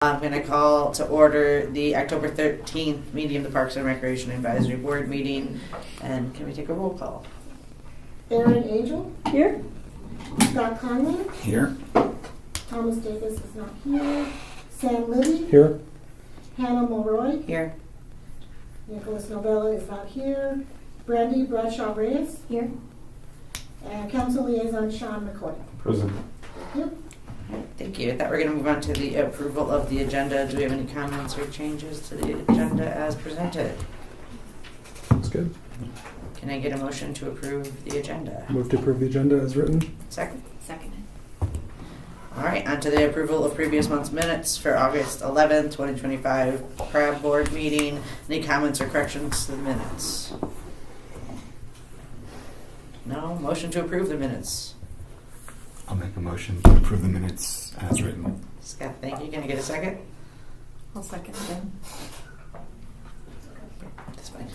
I'm going to call to order the October 13th meeting of the Parks and Recreation Advisory Board meeting. And can we take a roll call? Aaron Angel. Here. Scott Conley. Here. Thomas Davis is not here. Sam Liddy. Here. Hannah Mulroy. Here. Nicholas Novella is not here. Brandy Bradshaw Reyes. Here. And Council Liaison Sean McCoy. Present. Thank you. Thank you. With that, we're going to move on to the approval of the agenda. Do we have any comments or changes to the agenda as presented? That's good. Can I get a motion to approve the agenda? Move to approve the agenda as written. Second. Seconded. All right, on to the approval of previous month's minutes for August 11th, 2025 CRAB board meeting. Any comments or corrections to the minutes? No? Motion to approve the minutes. I'll make a motion to approve the minutes as written. Scott, thank you. Can I get a second? I'll second again. That's fine.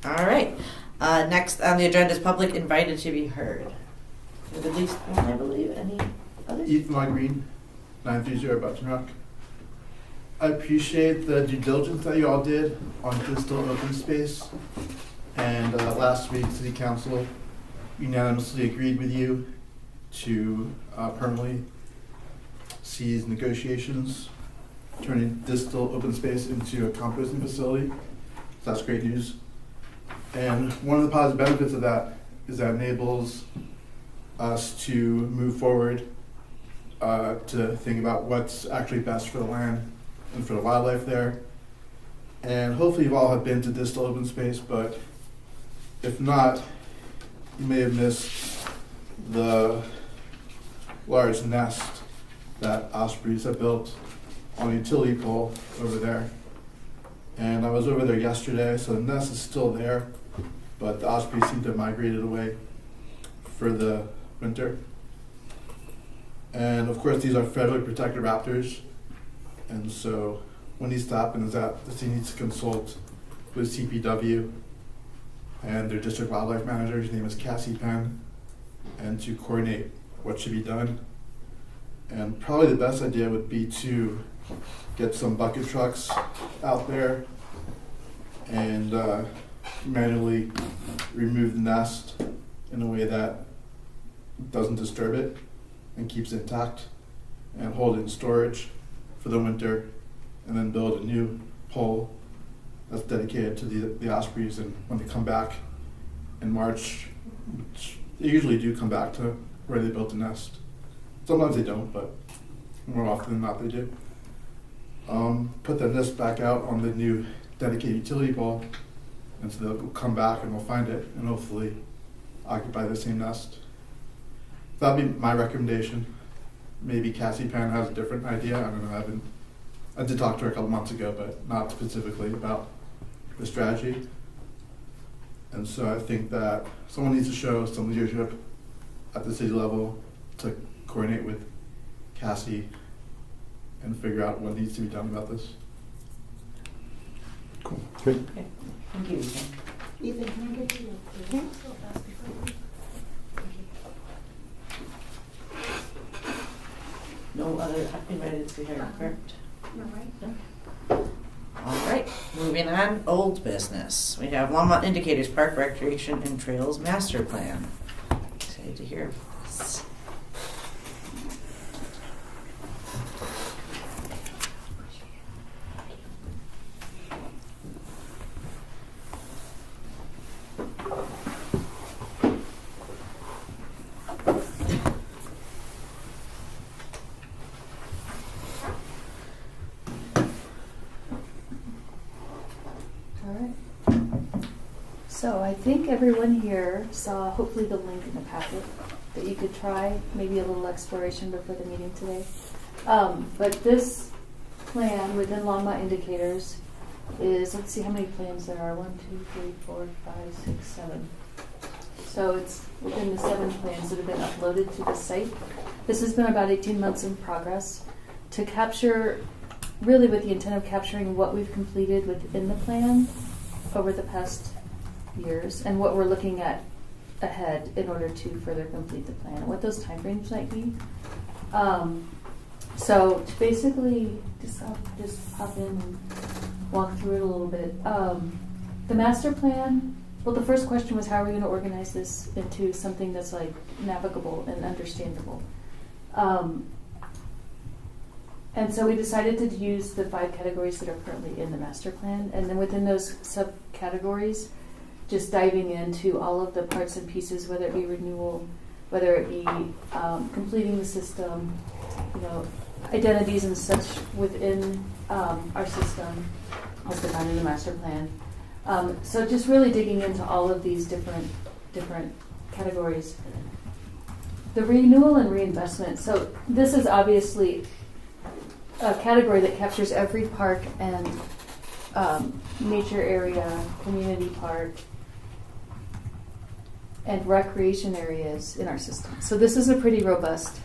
All right. Next on the agenda is public invited to be heard. With at least one, I believe. Any others? Ethan Law Green, 930 Button Rock. I appreciate the due diligence that you all did on Crystal Open Space. And last week, City Council unanimously agreed with you to permanently cease negotiations, turning distal open space into a composting facility. So that's great news. And one of the positive benefits of that is that enables us to move forward to think about what's actually best for the land and for the wildlife there. And hopefully you all have been to distal open space, but if not, you may have missed the large nest that ospreys have built on a utility pole over there. And I was over there yesterday, so the nest is still there, but the ospreys seem to have migrated away for the winter. And of course, these are federally protected raptors, and so what needs to happen is that the city needs to consult with CPW and their district wildlife manager, his name is Cassie Penn, and to coordinate what should be done. And probably the best idea would be to get some bucket trucks out there and manually remove the nest in a way that doesn't disturb it and keeps it intact, and hold it in storage for the winter, and then build a new pole that's dedicated to the ospreys. And when they come back in March, which they usually do come back to where they built the nest. Sometimes they don't, but more often than not they do. Put the nest back out on the new dedicated utility pole, and so they'll come back and we'll find it and hopefully occupy the same nest. That'd be my recommendation. Maybe Cassie Pan has a different idea. I don't know. I did talk to her a couple months ago, but not specifically about the strategy. And so I think that someone needs to show some leadership at the city level to coordinate with Cassie and figure out what needs to be done about this. Cool. Great. Okay. Thank you, Ethan. Ethan, can I get you a pencil? No other invited to be heard, correct? No, right? No. All right, moving on, old business. We have Longmont Indicators Park Recreation and Trails Master Plan. Excited to hear this. So I think everyone here saw hopefully the link in the packet that you could try maybe a little exploration before the meeting today. But this plan within Longmont Indicators is, let's see how many plans there are. 1, 2, 3, 4, 5, 6, 7. So it's within the 7 plans that have been uploaded to the site. This has been about 18 months in progress to capture, really with the intent of capturing what we've completed within the plan over the past years and what we're looking at ahead in order to further complete the plan and what those timeframes might be. So to basically, I'll just pop in and walk through it a little bit. The master plan, well, the first question was how are we going to organize this into something that's like navigable and understandable? And so we decided to use the 5 categories that are currently in the master plan, and then within those subcategories, just diving into all of the parts and pieces, whether it be renewal, whether it be completing the system, identities and such within our system as defined in the master plan. So just really digging into all of these different categories. The renewal and reinvestment. So this is obviously a category that captures every park and nature area, community park, and recreation areas in our system. So this is a pretty robust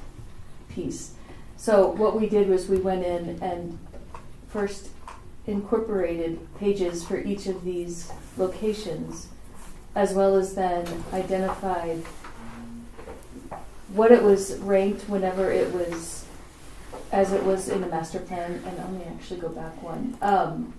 piece. So what we did was we went in and first incorporated pages for each of these locations, as well as then identified what it was ranked whenever it was, as it was in the master plan. And let me actually go back one.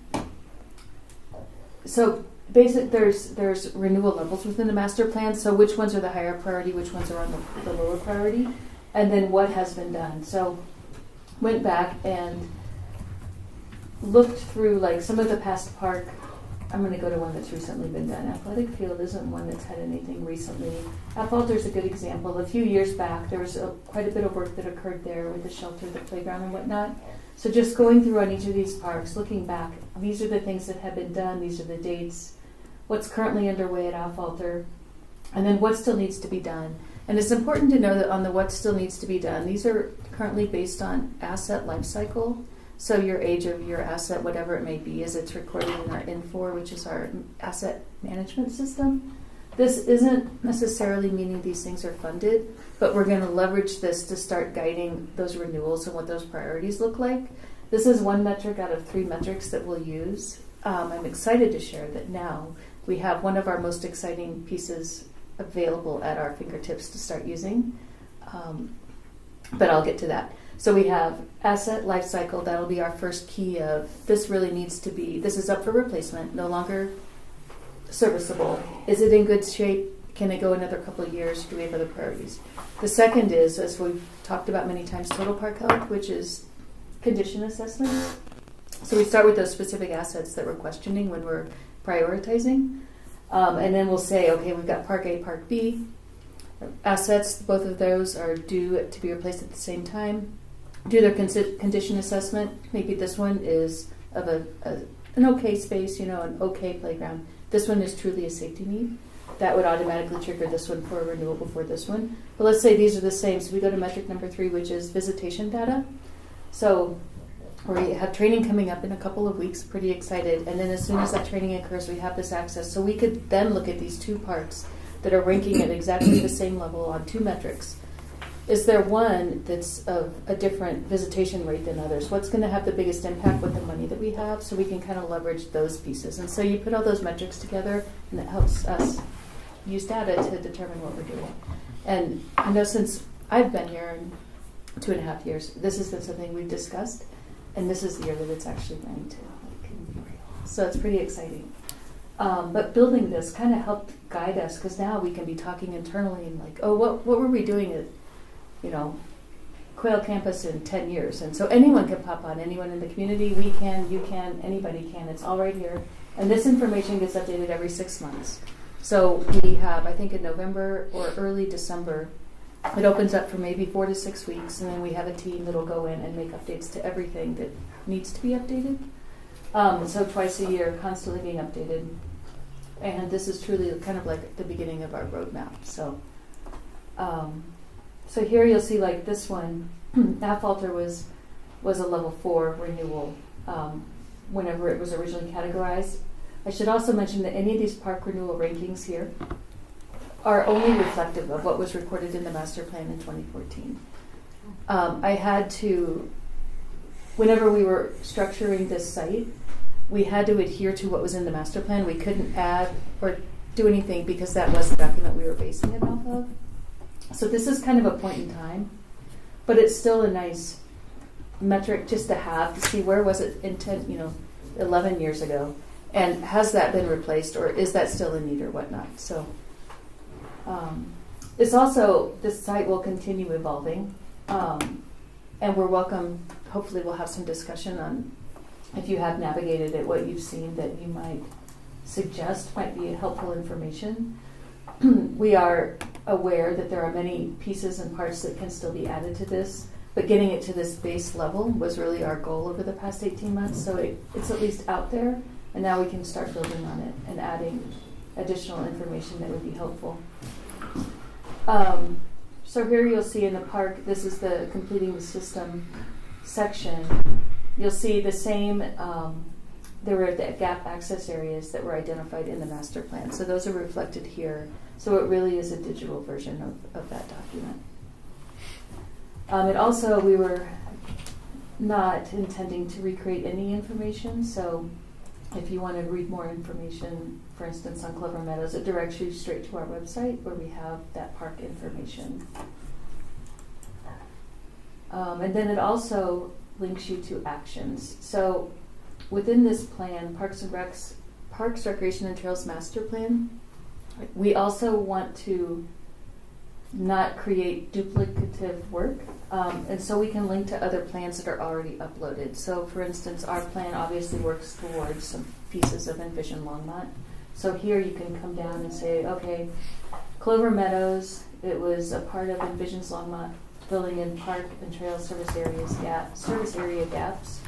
So there's renewal levels within the master plan. So which ones are the higher priority, which ones are on the lower priority, and then what has been done. So went back and looked through like some of the past park. I'm going to go to one that's recently been done. Athletic Field isn't one that's had anything recently. Athletic's a good example. A few years back, there was quite a bit of work that occurred there with the shelter, the playground, and whatnot. So just going through on each of these parks, looking back, these are the things that have been done, these are the dates, what's currently underway at Alfalter, and then what still needs to be done. And it's important to know that on the what still needs to be done, these are currently based on asset life cycle. So your age of your asset, whatever it may be, as it's recorded in our Infor, which is our asset management system. This isn't necessarily meaning these things are funded, but we're going to leverage this to start guiding those renewals and what those priorities look like. This is one metric out of 3 metrics that we'll use. I'm excited to share that now we have one of our most exciting pieces available at our fingertips to start using. But I'll get to that. So we have asset life cycle. That'll be our first key of this really needs to be, this is up for replacement, no longer serviceable. Is it in good shape? Can it go another couple of years? Do we have other priorities? The second is, as we've talked about many times, total park health, which is condition assessment. So we start with those specific assets that we're questioning when we're prioritizing. And then we'll say, okay, we've got Park A, Park B. Assets, both of those are due to be replaced at the same time. Do their condition assessment. Maybe this one is of an okay space, an okay playground. This one is truly a safety need. That would automatically trigger this one for a renewal before this one. But let's say these are the same. So we go to metric number 3, which is visitation data. So we have training coming up in a couple of weeks, pretty excited. And then as soon as that training occurs, we have this access. So we could then look at these 2 parks that are ranking at exactly the same level on 2 metrics. Is there one that's of a different visitation rate than others? What's going to have the biggest impact with the money that we have, so we can kind of leverage those pieces? And so you put all those metrics together, and it helps us use data to determine what we're doing. And I know since I've been here in 2.5 years, this has been something we've discussed, and this is the year that it's actually going to be real. So it's pretty exciting. But building this kind of helped guide us, because now we can be talking internally and like, oh, what were we doing at Quail Campus in 10 years? And so anyone can pop on, anyone in the community, we can, you can, anybody can. It's all right here. And this information gets updated every 6 months. So we have, I think in November or early December, it opens up for maybe 4 to 6 weeks, and then we have a team that'll go in and make updates to everything that needs to be updated. So twice a year, constantly being updated. And this is truly kind of like the beginning of our roadmap. So so here you'll see like this one, Athletic was a level 4 renewal whenever it was originally categorized. I should also mention that any of these park renewal rankings here are only reflective of what was recorded in the master plan in 2014. I had to, whenever we were structuring this site, we had to adhere to what was in the master plan. We couldn't add or do anything because that was the document we were basing it off of. So this is kind of a point in time, but it's still a nice metric just to have to see where was it in 11 years ago, and has that been replaced, or is that still in need or whatnot. So it's also, this site will continue evolving, and we're welcome. Hopefully we'll have some discussion on, if you have navigated it, what you've seen that you might suggest might be helpful information. We are aware that there are many pieces and parts that can still be added to this, but getting it to this base level was really our goal over the past 18 months. So it's at least out there, and now we can start building on it and adding additional information that would be helpful. So here you'll see in the park, this is the completing the system section. You'll see the same, there were the gap access areas that were identified in the master plan. So those are reflected here. So it really is a digital version of that document. It also, we were not intending to recreate any information. So if you want to read more information, for instance, on Clover Meadows, it directs you straight to our website where we have that park information. And then it also links you to actions. So within this plan, Parks, Recreation, and Trails Master Plan, we also want to not create duplicative work. And so we can link to other plans that are already uploaded. So for instance, our plan obviously works towards some pieces of Envision Longmont. So here you can come down and say, okay, Clover Meadows, it was a part of Envision's Longmont, filling in park and trail service area gaps.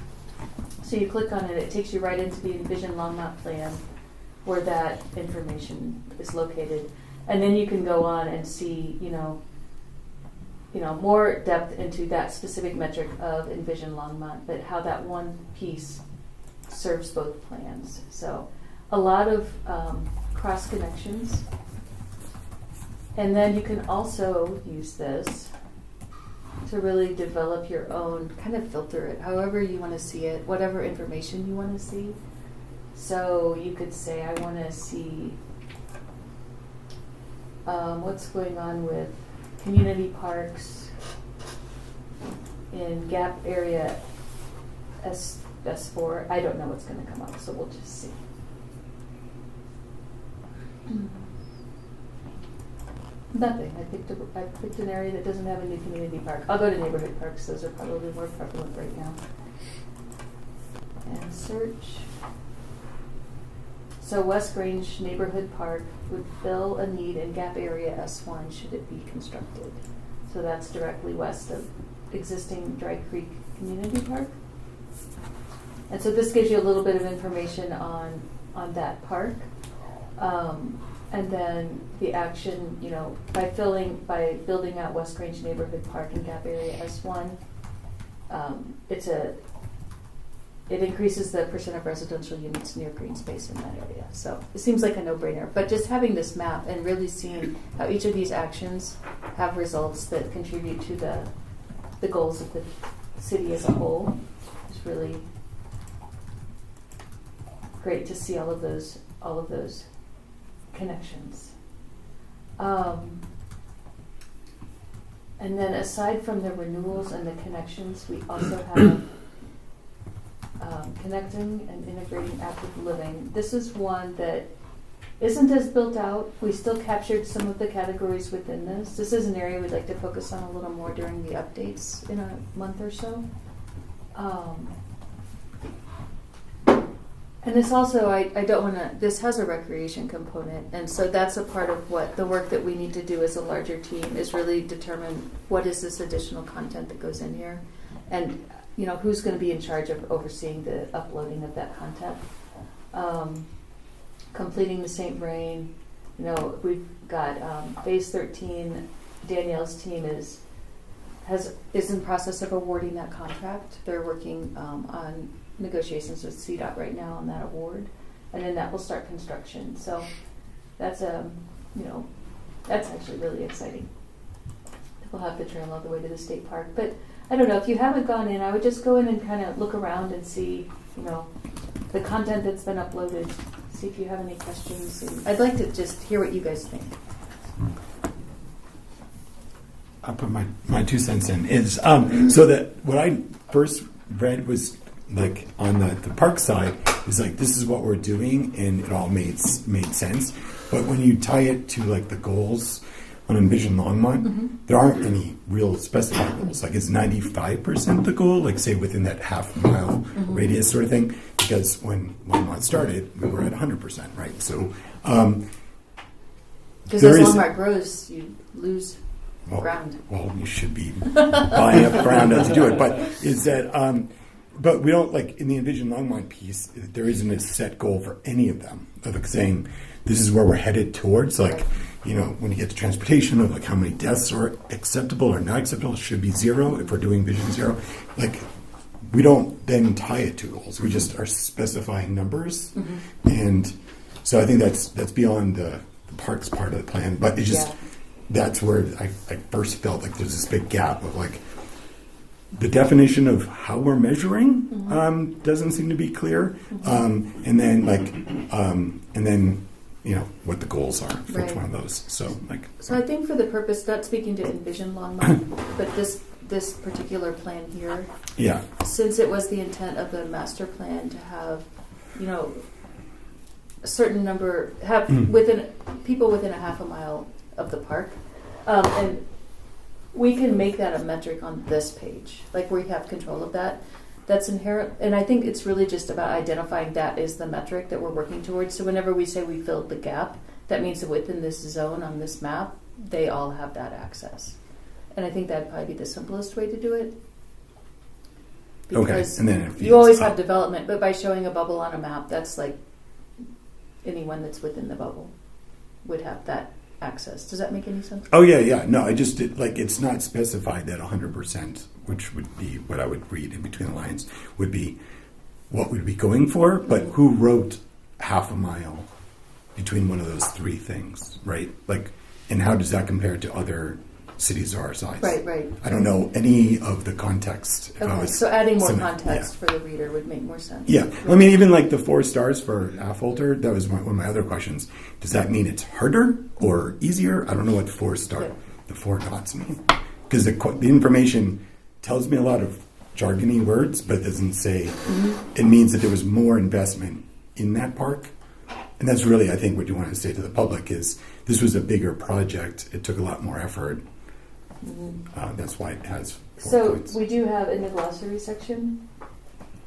So you click on it, it takes you right into the Envision Longmont plan where that information is located. And then you can go on and see, more depth into that specific metric of Envision Longmont, but how that one piece serves both plans. So a lot of cross connections. And then you can also use this to really develop your own, kind of filter it however you want to see it, whatever information you want to see. So you could say, I want to see what's going on with community parks in gap area S4. I don't know what's going to come up, so we'll just see. Nothing. I picked an area that doesn't have a new community park. I'll go to neighborhood parks. Those are probably more prevalent right now. And search. So West Grange Neighborhood Park would fill a need in gap area S1 should it be constructed. So that's directly west of existing Dry Creek Community Park. And so this gives you a little bit of information on that park. And then the action, by building out West Grange Neighborhood Park in gap area S1, it increases the percent of residential units near green space in that area. So it seems like a no-brainer. But just having this map and really seeing how each of these actions have results that contribute to the goals of the city as a whole is really great to see all of those connections. And then aside from the renewals and the connections, we also have connecting and integrating active living. This is one that isn't as built out. We still captured some of the categories within this. This is an area we'd like to focus on a little more during the updates in a month or so. And this also, this has a recreation component, and so that's a part of what the work that we need to do as a larger team is really determine what is this additional content that goes in here, and who's going to be in charge of overseeing the uploading of that content. Completing the St. Vrain, we've got Phase 13. Danielle's team is in process of awarding that contract. They're working on negotiations with CDOT right now on that award, and then that will start construction. So that's that's actually really exciting. We'll have the trail all the way to the state park. But I don't know, if you haven't gone in, I would just go in and kind of look around and see, the content that's been uploaded. See if you have any questions. And I'd like to just hear what you guys think. I'll put my 2 cents in. Is so that what I first read was like on the park side is like this is what we're doing, and it all made sense. But when you tie it to like the goals on Envision Longmont, there aren't any real specified goals. Like, it's 95% the goal, like say within that half-mile radius sort of thing. Because when Longmont started, we were at 100%, right? So, because as Longmont grows, you lose ground. Well, you should be buying up ground to do it. But is that? But we don't like in the Envision Longmont piece. There isn't a set goal for any of them. Of like saying this is where we're headed towards. Like, you know, when you get to transportation, of like how many deaths are acceptable or not acceptable, it should be 0 if we're doing Vision 0. Like, we don't then tie it to goals. We just are specifying numbers, and so I think that's beyond the parks part of the plan. But it just that's where I first felt like there's this big gap of like the definition of how we're measuring doesn't seem to be clear, and then you know what the goals are for each one of those. So I think for the purpose, not speaking to Envision Longmont, but this particular plan here, since it was the intent of the master plan to have, you know, a certain number within a half a mile of the park, and we can make that a metric on this page, like we have control of that. That's inherent, and I think it's really just about identifying that is the metric that we're working towards. So whenever we say we filled the gap, that means that within this zone on this map, they all have that access. And I think that'd probably be the simplest way to do it. Because and then you always have development, but by showing a bubble on a map, that's like anyone that's within the bubble would have that access. Does that make any sense? Oh yeah. No, I just did, like it's not specified that 100%, which would be what I would read in between the lines, would be what we'd be going for. But who wrote half a mile between one of those 3 things, right? Like, and how does that compare to other cities our size? Right. I don't know any of the context. So adding more context for the reader would make more sense. Yeah. I mean, even like the 4 stars for Affolter, that was one of my other questions. Does that mean it's harder or easier? I don't know what the 4 dots mean. Because the information tells me a lot of jargony words, but it doesn't say it means that there was more investment in that park. And that's really, I think, what you want to say to the public is this was a bigger project. It took a lot more effort. That's why it has 4 points. We do have in the glossary section,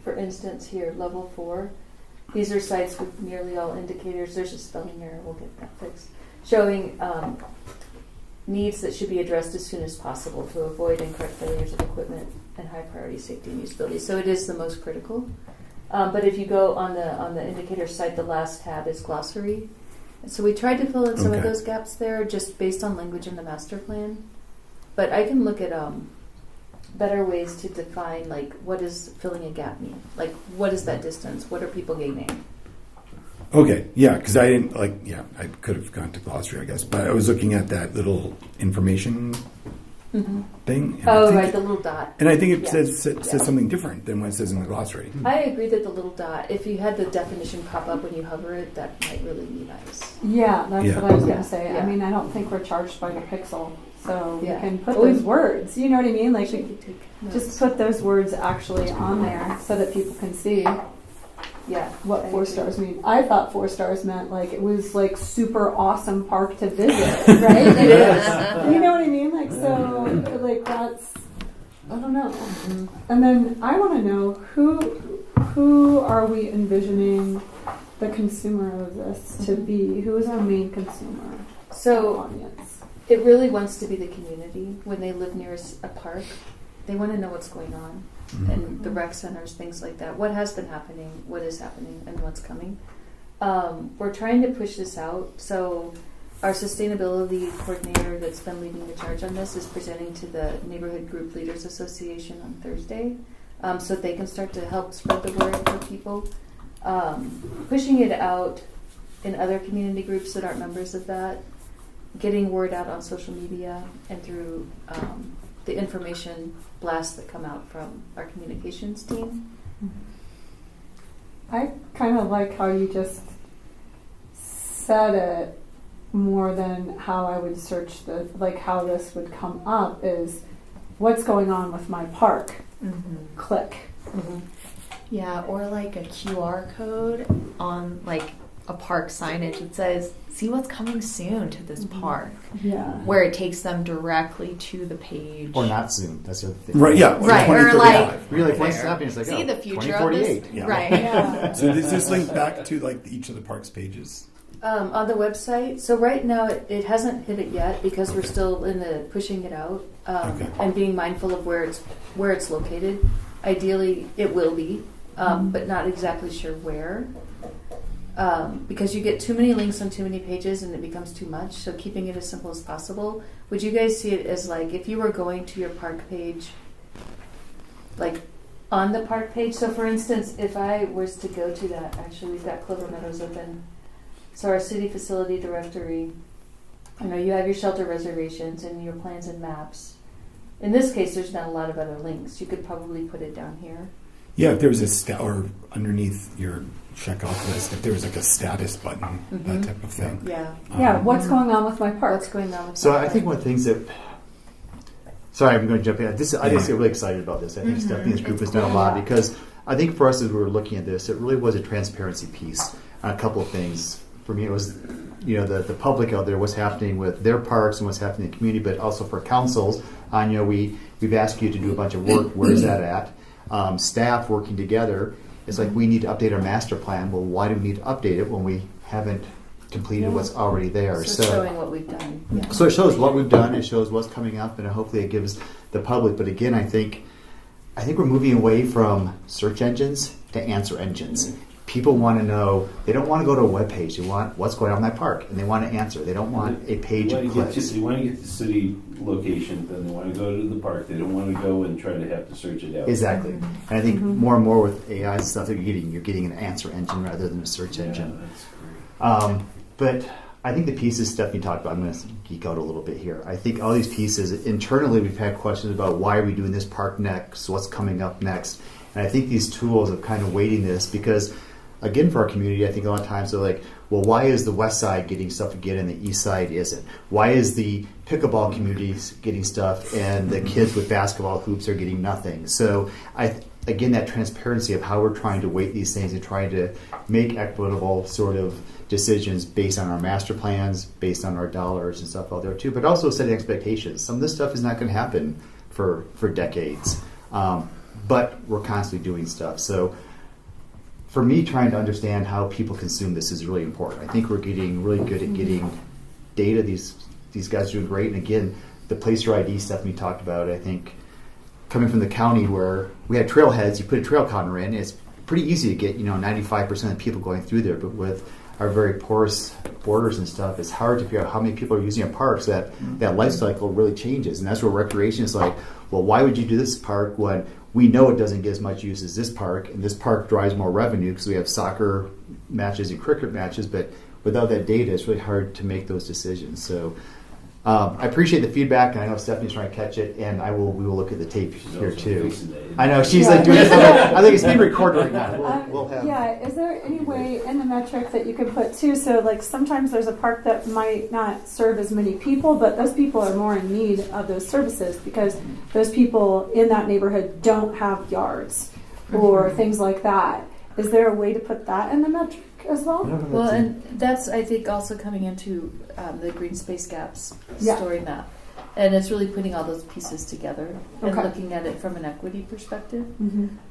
for instance, here, level 4. These are sites with nearly all indicators. There's a spelling error. We'll get that fixed. Showing needs that should be addressed as soon as possible to avoid incorrect failures of equipment and high priority safety and usability. So it is the most critical. But if you go on the indicator site, the last tab is glossary. And so we tried to fill in some of those gaps there, just based on language in the master plan. But I can look at better ways to define, like, what does filling a gap mean? Like, what is that distance? What are people gaining? Okay, yeah, because I didn't, I could have gone to glossary, I guess, but I was looking at that little information thing. Right, the little dot. And I think it says something different than what it says in the glossary. I agree that the little dot, if you had the definition pop up when you hover it, that might really be nice. Yeah, that's what I was going to say. Yeah. I mean, I don't think we're charged by the pixel, so we can put Well, those words. You know what I mean? Like, Just just put those words actually on there so that people can see what 4 stars mean. I thought 4 stars meant like it was like super awesome park to visit, right? It is. You know what I mean? Like, so like that's, I don't know. And then I want to know who are we envisioning the consumer of this to be? Who is our main consumer? Audience. It really wants to be the community. When they live near a park, they want to know what's going on. And the rec centers, things like that. What has been happening, what is happening, and what's coming. We're trying to push this out. So our sustainability coordinator that's been leading the charge on this is presenting to the Neighborhood Group Leaders Association on Thursday, so they can start to help spread the word for people. Pushing it out in other community groups that aren't members of that. Getting word out on social media and through the information blasts that come out from our communications team. I kind of like how you just said it more than how I would search how this would come up is what's going on with my park. Click. Yeah, or like a QR code on like a park signage that says, see what's coming soon to this park. Yeah. Where it takes them directly to the page. Or not soon. That's the other thing. Right, yeah. Right, or 2035. like, You're like, what's happening? It's like, see oh, the future of this? 2048. Yeah. Right. Yeah. So does this link back to like each of the parks pages? On the website. So right now it hasn't hit it yet because we're still in the pushing it out Okay. and being mindful of where it's located. Ideally, it will be, but not exactly sure where. Because you get too many links on too many pages and it becomes too much. So keeping it as simple as possible. Would you guys see it as like if you were going to your park page, like on the park page? So for instance, if I was to go to that, actually we've got Clover Meadows open. So our city facility directory, you have your shelter reservations and your plans and maps. In this case, there's not a lot of other links. You could probably put it down here. Yeah, if there was or underneath your checkoff list, if there was like a status button, that type of thing. Yeah. Yeah. What's going on with my park? What's going on with So that? I think one of the things that. Sorry, I'm going to jump in. I just get really excited about this. I think Stephanie and this group has done a lot because I think for us as we were looking at this, it really was a transparency piece on a couple of things. For me, it was, the public out there, what's happening with their parks and what's happening in the community, but also for councils. We've asked you to do a bunch of work. Where is that at? Staff working together. It's like we need to update our master plan. Well, why do we need to update it when we haven't completed what's already there? So showing what we've done. Yeah. So it shows what we've done. It shows what's coming up, and hopefully it gives the public. But again, I think we're moving away from search engines to answer engines. People want to know. They don't want to go to a web page. They want what's going on in my park, and they want to answer. They don't want a page of clicks. They want to get the city location, then they want to go to the park. They don't want to go and try to have to search it out. Exactly. And I think more and more with AI and stuff that you're getting an answer engine rather than a search engine. That's great. But I think the pieces Stephanie talked about, I'm going to geek out a little bit here. I think all these pieces, internally we've had questions about why are we doing this park next, what's coming up next. And I think these tools of kind of weighting this because, again, for our community, I think a lot of times they're like, well, why is the west side getting stuff again and the east side isn't? Why is the pickleball community getting stuff and the kids with basketball hoops are getting nothing? So again, that transparency of how we're trying to weight these things and trying to make equitable sort of decisions based on our master plans, based on our dollars and stuff out there too, but also setting expectations. Some of this stuff is not going to happen for decades, but we're constantly doing stuff. So for me, trying to understand how people consume this is really important. I think we're getting really good at getting data. These guys are doing great. And again, the place your ID stuff we talked about, I think, coming from the county where we had trailheads, you put a trail counter in, it's pretty easy to get 95% of people going through there. But with our very porous borders and stuff, it's hard to figure out how many people are using our parks. That life cycle really changes. And that's where recreation is like, well, why would you do this park when we know it doesn't get as much use as this park, and this park drives more revenue because we have soccer matches and cricket matches, but without that data, it's really hard to make those decisions. So I appreciate the feedback, and I know Stephanie's trying to catch it, and we will look at the tape here too. I know she's like doing it. I think it's being recorded right now. We'll have. Yeah, is there any way in the metric that you can put too? So like sometimes there's a park that might not serve as many people, but those people are more in need of those services because those people in that neighborhood don't have yards or things like that. Is there a way to put that in the metric as well? Well, and that's, I think, also coming into the green space gaps story map. And it's really putting all those pieces together and looking at it from an equity perspective.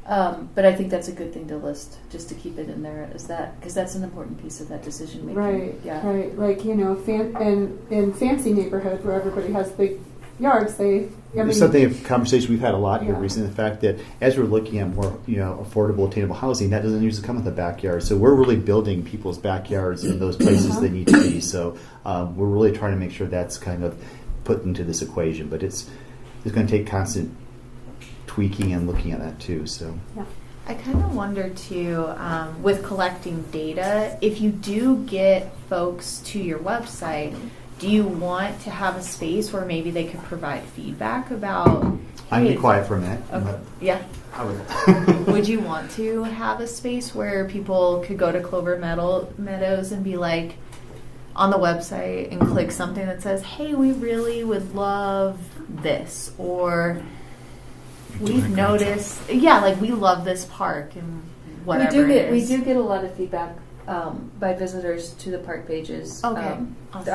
But I think that's a good thing to list, just to keep it in there, because that's an important piece of that decision making. Right, yeah. right. Like, in fancy neighborhood where everybody has big yards, It's something, a conversation we've had a lot here recently, the fact that as we're looking at more affordable, attainable housing, that doesn't usually come with a backyard. So we're really building people's backyards in those places they need to be. So we're really trying to make sure that's kind of put into this equation. But it's going to take constant tweaking and looking at that too. So I kind of wonder too, with collecting data, if you do get folks to your website, do you want to have a space where maybe they could provide feedback about? I can be quiet for a minute. Okay. Yeah. I would. Would you want to have a space where people could go to Clover Meadows and be like, on the website and click something that says, hey, we really would love this, or we've noticed, like we love this park and whatever We do get a lot of feedback by visitors to the park pages. Okay. Awesome.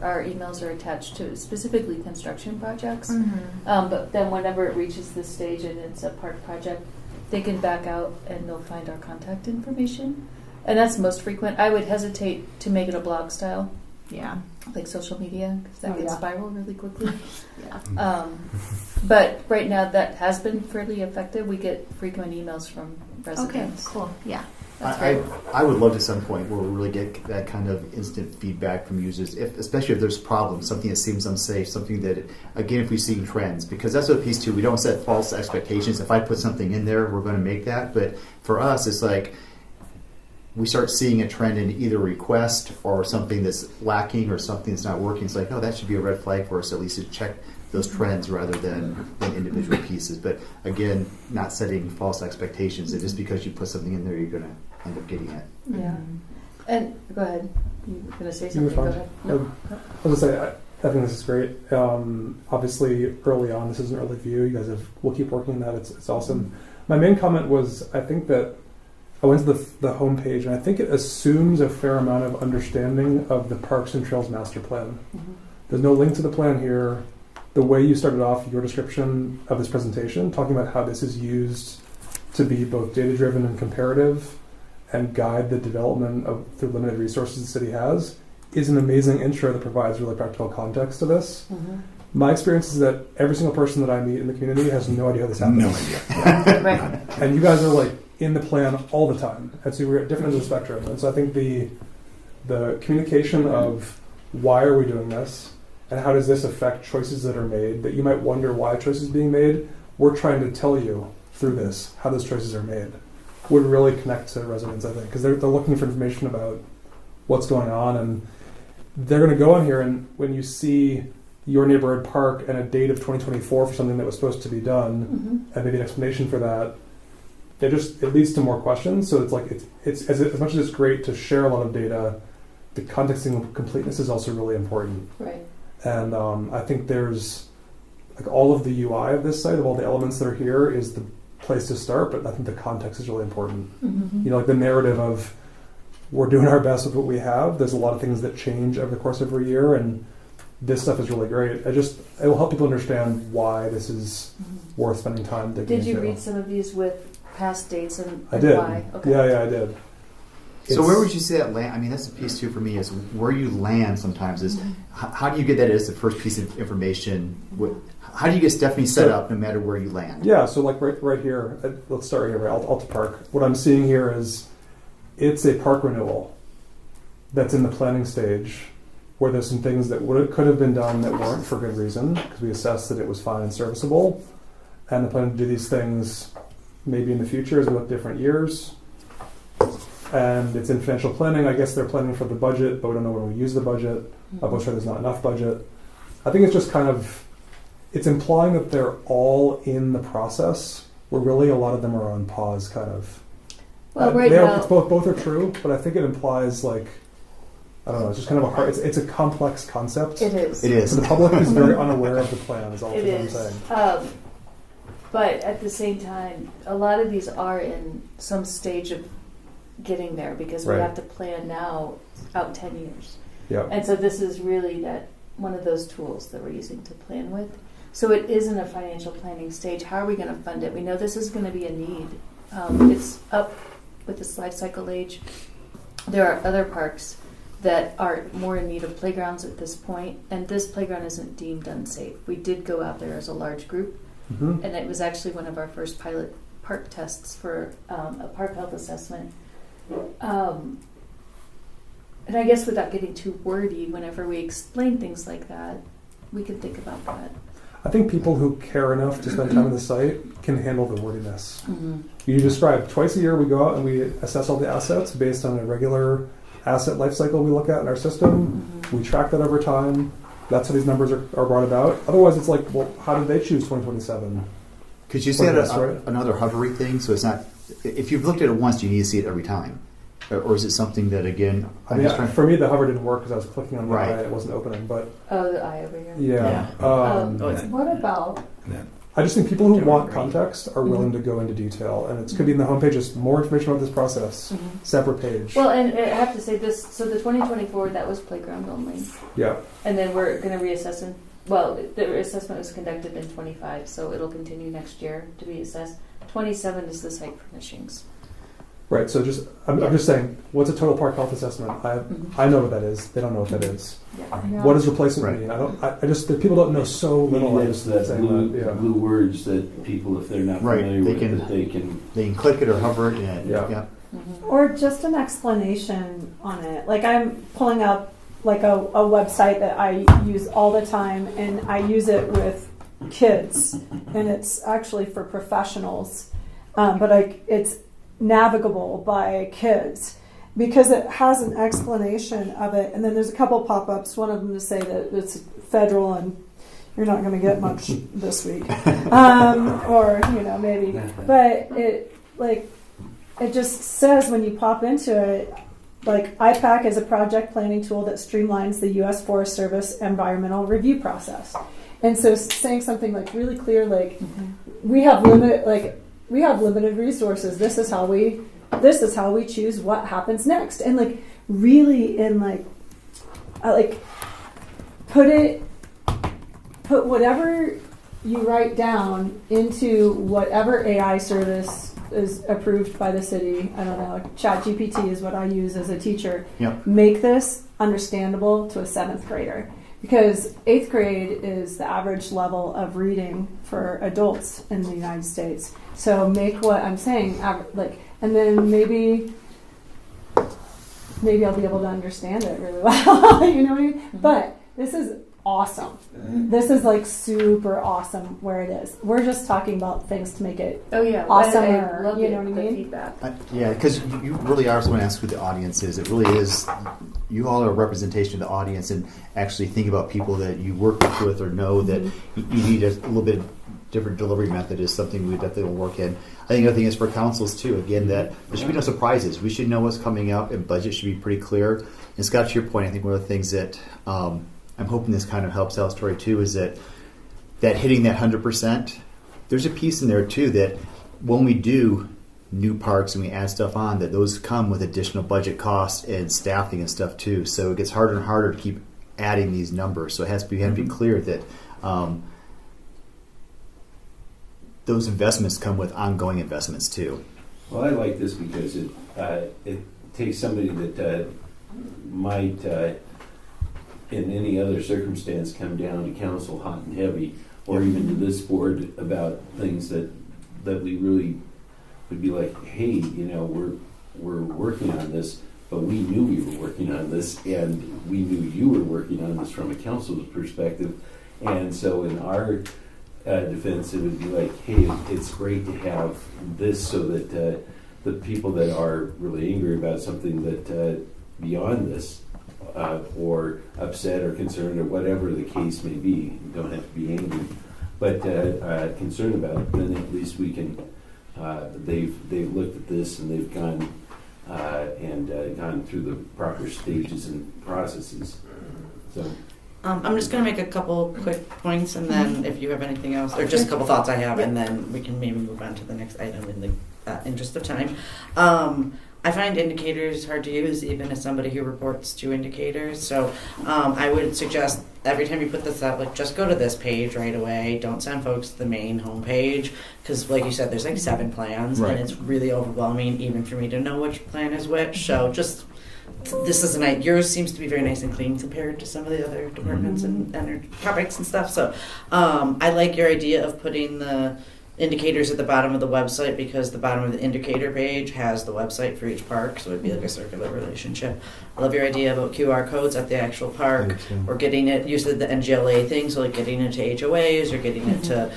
Our emails are attached to specifically construction projects. Mm-hmm. But then whenever it reaches this stage and it's a park project, they can back out and they'll find our contact information. And that's most frequent. I would hesitate to make it a blog style, Yeah. like social media, because that Oh, can yeah. spiral really quickly. Yeah. But right now that has been fairly effective. We get frequent emails from Okay, residents. cool. Yeah. That's I, great. I would love to some point where we really get that kind of instant feedback from users, especially if there's problems, something that seems unsafe, something that, again, if we see trends, because that's what piece two, we don't set false expectations. If I put something in there, we're going to make that. But for us, it's like we start seeing a trend in either request or something that's lacking or something that's not working. It's like, oh, that should be a red flag for us at least to check those trends rather than individual pieces. But again, not setting false expectations that just because you put something in there, you're going to end up getting it. Yeah. Mm-hmm. And go ahead. You were going to say You something? Go respond. ahead. I was going to say, I think this is great. Obviously, early on, this is an early view. You guys we'll keep working on that. It's awesome. My main comment was, I think that I went to the homepage, and I think it assumes a fair amount of understanding of the Parks and Trails Master Plan. Mhm. There's no link to the plan here. The way you started off your description of this presentation, talking about how this is used to be both data-driven and comparative and guide the development of the limited resources the city has, is an amazing intro that provides really practical context to this. Mhm. My experience is that every single person that I meet in the community has no idea how this happens. No idea. Right. And you guys are like in the plan all the time. And so we're at different ends of the spectrum. And so I think the communication of why are we doing this and how does this affect choices that are made that you might wonder why a choice is being made, we're trying to tell you through this how those choices are made, would really connect to residents, I think, because they're looking for information about what's going on, and they're going to go on here, and when you see your neighborhood park and a date of 2024 for something that was supposed to be done, Mhm. and maybe an explanation for that, it leads to more questions. So it's like it's as much as it's great to share a lot of data, the contexting of completeness is also really important. Right. And I think there's like all of the UI of this site, of all the elements that are here, is the place to start. But I think the context is really important. Mhm. You know, like the narrative of we're doing our best with what we have. There's a lot of things that change over the course of a year, and this stuff is really great. It will help people understand why this is Mhm. worth spending time digging Did you into. read some of these with past dates and I did. why? Okay. Yeah, I did. So where would you say that land? I mean, that's a piece too for me, is where you land sometimes is how do you get that as the first piece of information? How do you get Stephanie set up no matter where you land? Yeah, so like right here, let's start right here, right, Alta Park. What I'm seeing here is it's a park renewal that's in the planning stage where there's some things that could have been done that weren't for good reason because we assessed that it was fine and serviceable. And the plan to do these things maybe in the future as we look at different years. And it's in financial planning. I guess they're planning for the budget, but we don't know when we use the budget. I'm sure there's not enough budget. I think it's just kind of, it's implying that they're all in the process, where really a lot of them are on pause, kind of. Well, right They are- now, it's both are true, but I think it implies like, I don't know, it's just kind of a hard, it's a complex concept. it is. It is. So the public is very unaware of the plan, is all It I'm is. saying. But at the same time, a lot of these are in some stage of getting there because we Right. have to plan now out 10 years. Yeah. And so this is really one of those tools that we're using to plan with. So it is in a financial planning stage. How are we going to fund it? We know this is going to be a need. It's up with this life cycle age. There are other parks that are more in need of playgrounds at this point, and this playground isn't deemed unsafe. We did go out there as a large group, Mm-hmm. and it was actually one of our first pilot park tests for a park health assessment. And I guess without getting too wordy, whenever we explain things like that, we can think about that. I think people who care enough to spend time on the site can handle the wordiness. Mm-hmm. You described twice a year we go out and we assess all the assets based on a regular asset life cycle we look at in our system. Mm-hmm. We track that over time. That's how these numbers are brought about. Otherwise, it's like, well, how did they choose 2027? Could you say Right. another hovery thing? So it's not, if you've looked at it once, you need to see it every time. or is it something that again? I I'm mean, just trying. for me, the hover didn't work because I was clicking on the Right. eye and it wasn't opening. But Oh, the eye over here. yeah, Oh, it's What about? I just think people who want Right. context are willing to go into detail, and it could be in the homepage. Just more information about this process, separate page. Well, and I have to say this. So the 2024 that was playground only, Yeah, and then we're going to reassess. The assessment was conducted in 25, so it'll continue next year to be assessed. 27 is the site furnishings. right. So I'm just saying, what's a total park health assessment? I know what that is. They don't know what that is. Yeah. What does replacement Right. mean? I just that people don't know so little. I Maybe just that's that saying blue, that, yeah. blue words that people, if they're not Right, familiar they with can- it, they can. They can click it or hover it, and Yeah. Or just an explanation on it. Like I'm pulling up like a website that I use all the time, and I use it with kids, and it's actually for professionals, but it's navigable by kids because it has an explanation of it, and then there's a couple pop-ups. One of them to say that it's federal and you're not going to get much this week, or maybe, but it just says when you pop into it, like IPAC is a project planning tool that streamlines the U.S. Forest Service environmental review process. And so saying something like really clear, like we have limited resources. This is how we choose what happens next. And like really in put whatever you write down into whatever AI service is approved by the city. I don't know. ChatGPT is what I use as a teacher. Yep. Make this understandable to a 7th grader, because 8th grade is the average level of reading for adults in the United States. So make what I'm saying and then maybe I'll be able to understand it really well. You know what I mean? But this is awesome. This is like super awesome where it is. We're just talking about things to make it awesomer. I love You know what I mean? Feedback. Yeah, because you really are someone to ask who the audience is. It really is. You all are a representation of the audience, and actually think about people that you work with or know that you need a little bit different delivery method is something we definitely will work in. I think the other thing is for councils too. Again, that there should be no surprises. We should know what's coming up, and budget should be pretty clear. And Scott, to your point, I think one of the things that I'm hoping this kind of helps our story too is that hitting that 100%, there's a piece in there too that when we do new parks and we add stuff on, that those come with additional budget costs and staffing and stuff too. So it gets harder and harder to keep adding these numbers. So it has to be clear that those investments come with ongoing investments too. Well, I like this because it takes somebody that might, in any other circumstance, come down to council hot and heavy, or even to this board about things that we really would be like, hey, we're working on this, but we knew we were working on this, and we knew you were working on this from a council's perspective, and so in our defense, it would be like, hey, it's great to have this so that the people that are really angry about something that beyond this, or upset or concerned or whatever the case may be, you don't have to be angry, but concerned about it, then at least we can, they've looked at this and they've gone gone through the proper stages and processes. So I'm just going to make a couple quick points, and then if you have anything else, or just a couple thoughts I have, and then we can maybe move on to the next item in the interest of time. I find indicators hard to use, even as somebody who reports to indicators. So I would suggest every time you put this up, like just go to this page right away. Don't send folks to the main homepage, because like you said, there's like 7 plans, Right. and it's really overwhelming even for me to know which plan is which. So just this is yours seems to be very nice and clean compared to some of the other departments and topics and stuff. So I like your idea of putting the indicators at the bottom of the website, because the bottom of the indicator page has the website for each park, so it'd be like a circular relationship. I love your idea about QR codes at the actual park, or getting it, you said the NGLA thing, so like getting it to HOAs or getting it to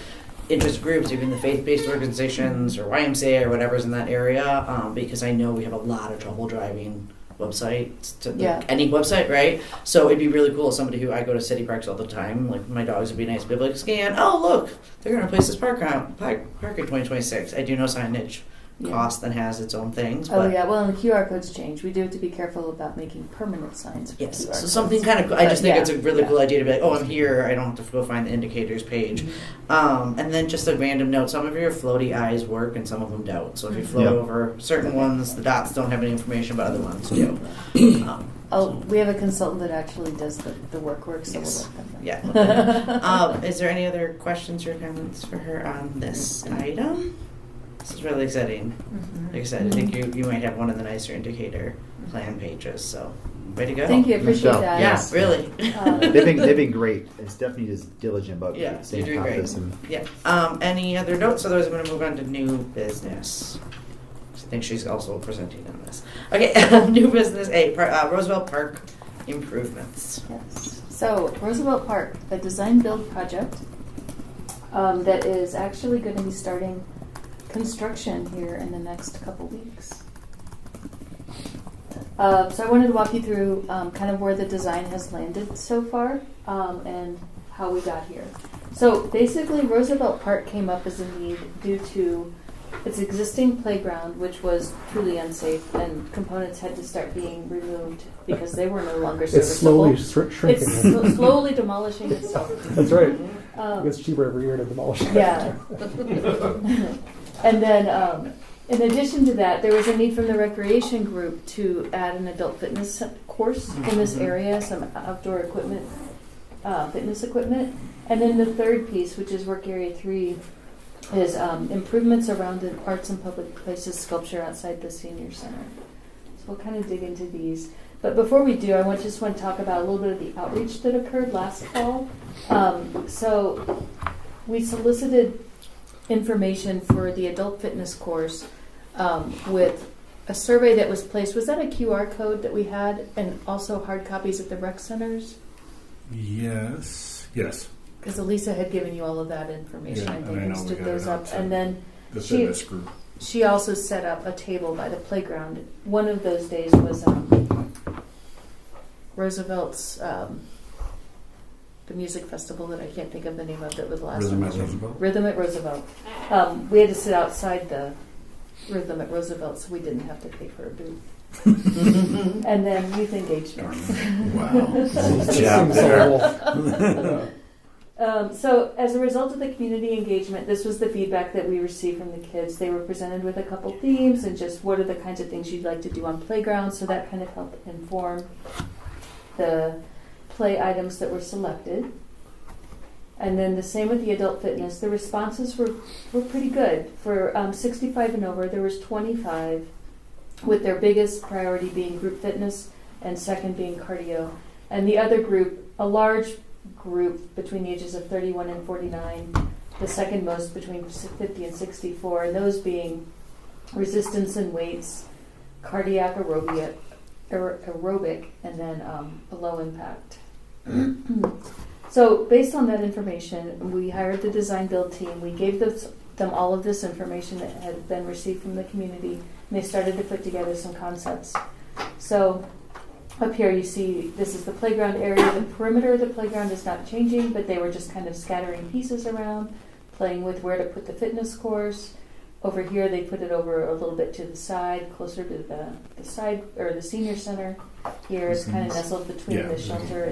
interest groups, even the faith-based organizations or YMCA or whatever's in that area, because I know we have a lot of trouble driving websites to any website, right? So it'd be really cool. Somebody who, I go to city parks all the time, like my dogs would be nice to be able to scan, oh look, they're going to place this park in 2026. I do know signage cost and has its own things. Oh But yeah, well, and the QR codes change. We do have to be careful about making permanent signs. For yes, QR so codes. something kind of. I just think Yeah, it's a really yeah. cool idea to be like, oh, I'm here. I don't have to go find the indicators page. And then just a random note: some of your floaty eyes work, and some of them don't. So if you float Yep. over certain ones, the dots don't have any information, but other ones do. We have a consultant that actually does the work, so Yes. we'll let them know. Yeah. Is there any other questions or comments for her on this item? This is really exciting. Like I said, I think you might have one of the nicer indicator plan pages. So, way to go. Thank you, I appreciate Nice job. that. Yeah, Yes. really. They've been great. And Stephanie is diligent about Yeah, staying you're on doing top of great. this. And Yeah. Any other notes? Otherwise, I'm going to move on to new business. I think she's also presenting on this. Okay, new business A, Roosevelt Park improvements. Yes. So Roosevelt Park, a design build project that is actually going to be starting construction here in the next couple weeks. So I wanted to walk you through kind of where the design has landed so far and how we got here. So basically, Roosevelt Park came up as a need due to its existing playground, which was truly unsafe, and components had to start being removed because they were no longer It's serviceable. slowly shrinking. It's slowly demolishing itself. That's right. Um, It gets cheaper every year to demolish it. yeah. And then, in addition to that, there was a need from the recreation group to add an adult fitness course in this area, some outdoor equipment, fitness equipment. And then the third piece, which is work area 3, is improvements around the arts and public places sculpture outside the senior center. So we'll kind of dig into these. But before we do, I just want to talk about a little bit of the outreach that occurred last fall. So we solicited information for the adult fitness course with a survey that was placed. Was that a QR code that we had, and also hard copies at the rec centers? Yes. Because Elisa had given you all of that information, Yeah, I and think, I and know we stood got those it up. outside. And then The She- fitness group. she also set up a table by the playground. One of those days was Roosevelt's, the music festival that I can't think of the name of, that was the last Rhythm one. at Roosevelt. Rhythm at Roosevelt. We had to sit outside the Rhythm at Roosevelt, so we didn't have to pay for a booth. And then youth engagement. Wow. That Nice job seems so there. little. So as a result of the community engagement, this was the feedback that we received from the kids. They were presented with a couple themes and just what are the kinds of things you'd like to do on playgrounds. So that kind of helped inform the play items that were selected. And then the same with the adult fitness. The responses were pretty good. For 65 and over, there was 25, with their biggest priority being group fitness and second being cardio. And the other group, a large group between the ages of 31 and 49, the second most between 50 and 64, and those being resistance and weights, cardiac aerobic, and then a low impact. So based on that information, we hired the design build team. We gave them all of this information that had been received from the community, and they started to put together some concepts. So up here you see this is the playground area. The perimeter of the playground is not changing, but they were just kind of scattering pieces around, playing with where to put the fitness course. Over here they put it over a little bit to the side, closer to the side, or the senior center. Here it's kind of nestled between the shelter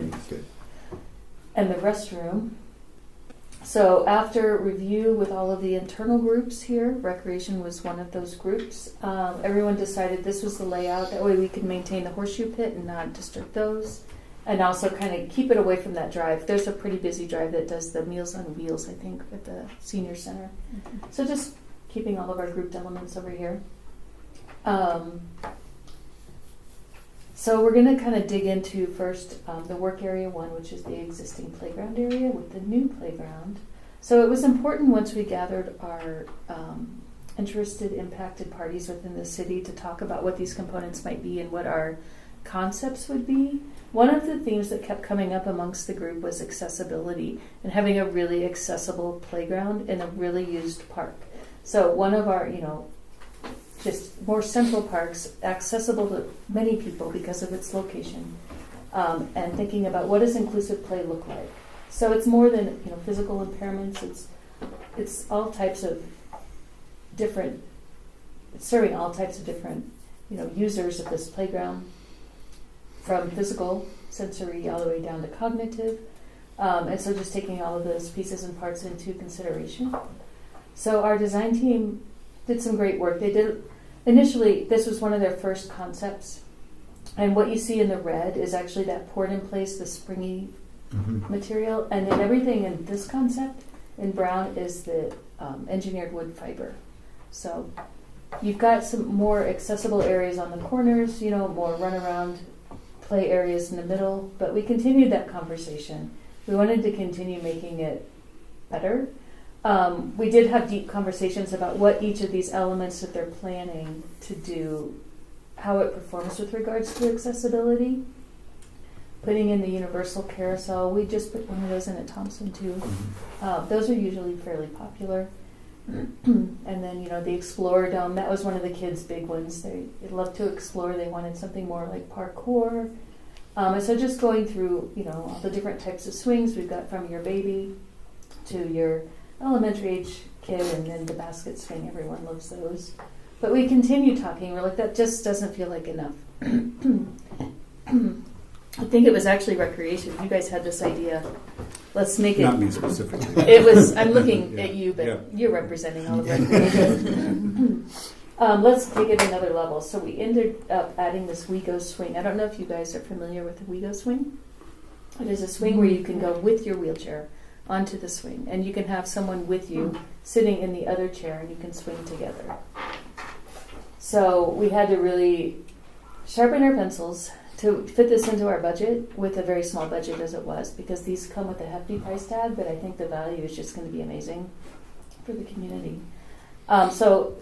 and the restroom. So after review with all of the internal groups here, recreation was one of those groups, everyone decided this was the layout. That way we could maintain the horseshoe pit and not disturb those, and also kind of keep it away from that drive. There's a pretty busy drive that does the Meals on Wheels, I think, at the senior center. So just keeping all of our grouped elements over here. So we're going to kind of dig into first the work area 1, which is the existing playground area with the new playground. So it was important once we gathered our interested, impacted parties within the city to talk about what these components might be and what our concepts would be. One of the themes that kept coming up amongst the group was accessibility and having a really accessible playground in a really used park. So one of our, just more central parks, accessible to many people because of its location, and thinking about what does inclusive play look like. So it's more than physical impairments. It's all types of different serving all types of different, users of this playground, from physical, sensory, all the way down to cognitive. And so just taking all of those pieces and parts into consideration. So our design team did some great work. They did, initially, this was one of their first concepts. And what you see in the red is actually that poured in place, the springy material. And then everything in this concept in brown is the engineered wood fiber. So you've got some more accessible areas on the corners, more runaround play areas in the middle. But we continued that conversation. We wanted to continue making it better. We did have deep conversations about what each of these elements that they're planning to do, how it performs with regards to accessibility. Putting in the universal carousel, we just put one of those in at Thompson too. Those are usually fairly popular. And then, the Explorer Dome, that was one of the kids' big ones. They loved to explore. They wanted something more like parkour. And so just going through, all the different types of swings we've got, from your baby to your elementary age kid, and then the basket swing. Everyone loves those. But we continue talking. We're like, that just doesn't feel like enough. I think it was actually recreation. You guys had this idea. Let's make it. Not me specifically. It was. I'm looking Yeah. at you, but Yeah. you're representing all of recreation. Let's take it another level. So we ended up adding this WeGo swing. I don't know if you guys are familiar with the WeGo swing. It is a swing where you can go with your wheelchair onto the swing, and you can have someone with you sitting in the other chair, and you can swing together. So we had to really sharpen our pencils to fit this into our budget, with a very small budget as it was, because these come with a hefty price tag, but I think the value is just going to be amazing for the community. I'm going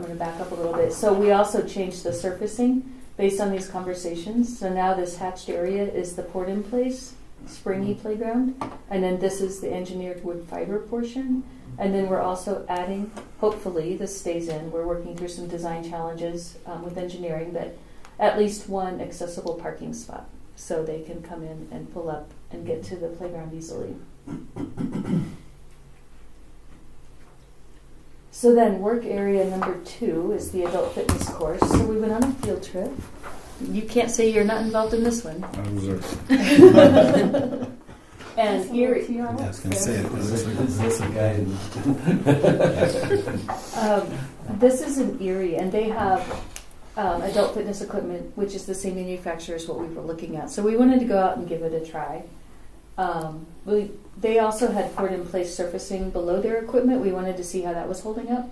to back up a little bit. So we also changed the surfacing based on these conversations. So now this hatched area is the poured in place, springy playground, and then this is the engineered wood fiber portion. And then we're also adding, hopefully this stays in, we're working through some design challenges with engineering, but at least one accessible parking spot, so they can come in and pull up and get to the playground easily. So then work area number 2 is the adult fitness course. So we went on a field trip. You can't say you're not involved in this one. I was And Erie. I was going to say it. Is this a guy? This is in Erie, and they have adult fitness equipment, which is the same manufacturer as what we were looking at. So we wanted to go out and give it a try. They also had poured in place surfacing below their equipment. We wanted to see how that was holding up.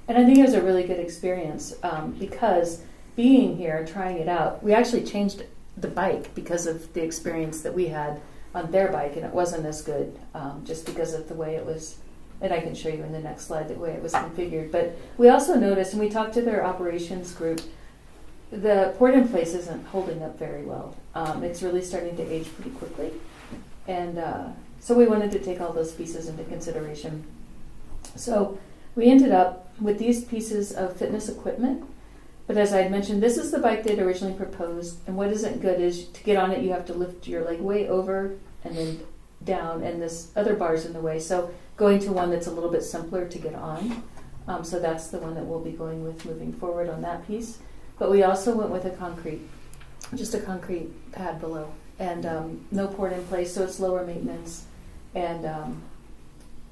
And I think it was a really good experience because being here, trying it out, we actually changed the bike because of the experience that we had on their bike, and it wasn't as good just because of the way it was. And I can show you in the next slide the way it was configured. But we also noticed, and we talked to their operations group, the poured in place isn't holding up very well. It's really starting to age pretty quickly. And so we wanted to take all those pieces into consideration. So we ended up with these pieces of fitness equipment. But as I had mentioned, this is the bike they'd originally proposed. And what isn't good is to get on it, you have to lift your leg way over and then down, and this other bar's in the way. So going to one that's a little bit simpler to get on. So that's the one that we'll be going with moving forward on that piece. But we also went with just a concrete pad below, and no poured in place, so it's lower maintenance and a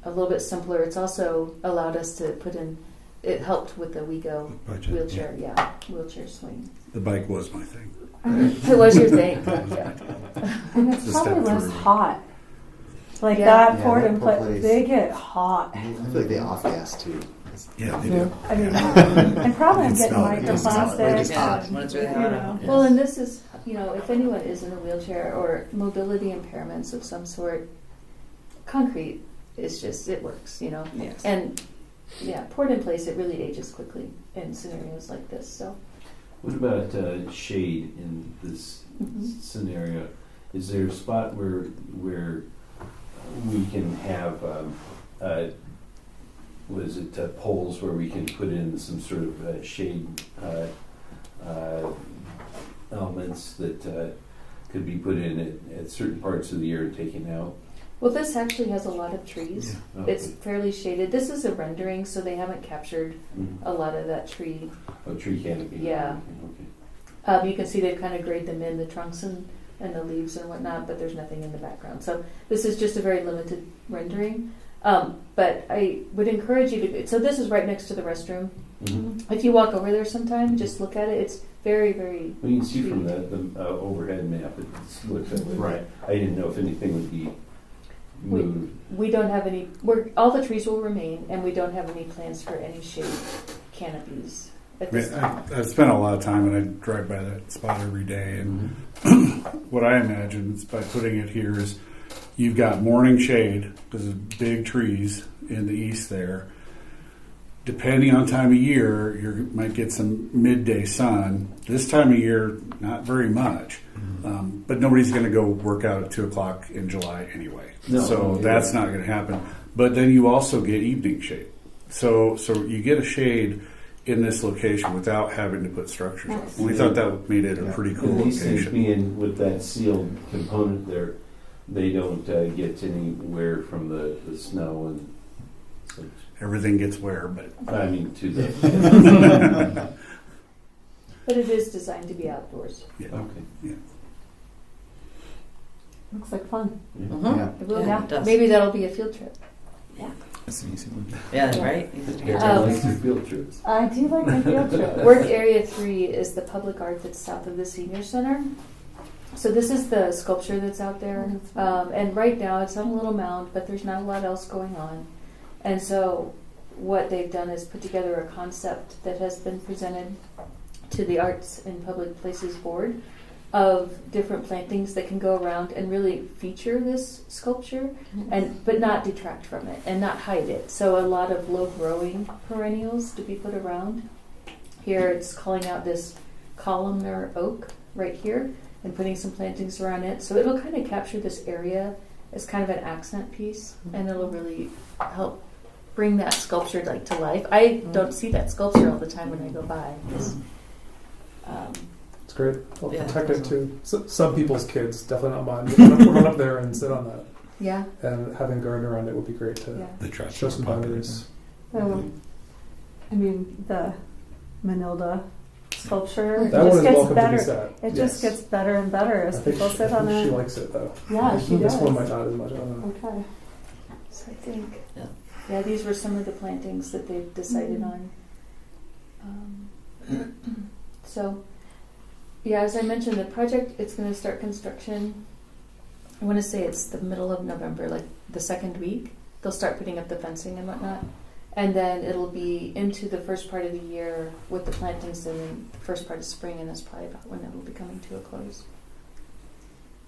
little bit simpler. It's also allowed us to put in, it helped with the WeGo Budget, wheelchair, wheelchair swing. The bike was my thing. It was your thing, yeah. And it's Just probably step less through. hot. Like Yeah. that Yeah, poured that in poor place, place. they get hot. I feel like they off gas too. Yeah, they do. I mean, and probably I'm It's getting not- it's not- microplastics. it's hot. When it's really You hot know. out. Well, and this is, if anyone is in a wheelchair or mobility impairments of some sort, concrete is just, it works, Yes. And poured in place, it really ages quickly in scenarios like this. So What about shade in this scenario? Is there a spot where we can have poles where we can put in some sort of shade elements that could be put in at certain parts of the year and taken out? Well, this actually has a lot of trees. Yeah. It's fairly shaded. This is a rendering, so they haven't captured a lot of that tree. A tree canopy. Yeah. Okay. You can see they've kind of grayed them in, the trunks and the leaves and whatnot, but there's nothing in the background. So this is just a very limited rendering. But I would encourage you to, so this is right next to the restroom. Mm-hmm. If you walk over there sometime, just look at it. It's very, very... Well, you can see from the overhead map, it looks that way. Right. I didn't know if anything would be moved. We don't have any, all the trees will remain, and we don't have any plans for any shade canopies at I mean, this time. I spent a lot of time and I drive by that spot every day, and what I imagine is by putting it here is you've got morning shade because of big trees in the east there. Depending on time of year, you might get some midday sun. This time of year, not very much. But nobody's going to go work out at 2 o'clock in July anyway. No, So yeah. that's not going to happen. But then you also get evening shade. So you get a shade in this location without having to put structures up. We thought that made it a pretty cool And these things location. being with that sealed component there, they don't get anywhere from the snow and. Everything gets wear, but I mean, to the. But it is designed to be outdoors. yeah. Okay. Looks like fun. Mhm. Yeah. It will. Yeah, it does. Maybe that'll be a field trip. That's an easy one. Yeah, right? Likes their field trips. I do like my field trip. Work Area 3 is the public art that's south of the senior center. So this is the sculpture that's out there. And right now it's on a little mound, but there's not a lot else going on. And so what they've done is put together a concept that has been presented to the Arts and Public Places Board of different plantings that can go around and really feature this sculpture, but not detract from it and not hide it. So a lot of low-growing perennials to be put around. Here it's calling out this columnar oak right here and putting some plantings around it. So it'll kind of capture this area as kind of an accent piece, and it'll really help bring that sculpture to life. I don't see that sculpture all the time when I go by. It's great. I'll Yeah, protect it awesome. too. Some people's kids, definitely not mine. We're going up there and sit on that. Yeah, And having a garden around it would be great to yeah. The trash show some popular. boundaries. I mean, the Manilda sculpture That one just is gets welcome to better. be set. It just gets better and better I as think people she, sit I on think she it. likes it though. Yeah, she This does. one might not as much. I don't know. Okay. So I think, Yeah. these were some of the plantings that they've decided Mhm. on. So, yeah, as I mentioned, the project, it's going to start construction. I want to say it's the middle of November, like the second week. They'll start putting up the fencing and whatnot. And then it'll be into the first part of the year with the plantings, and then the first part of spring, and that's probably about when it'll be coming to a close.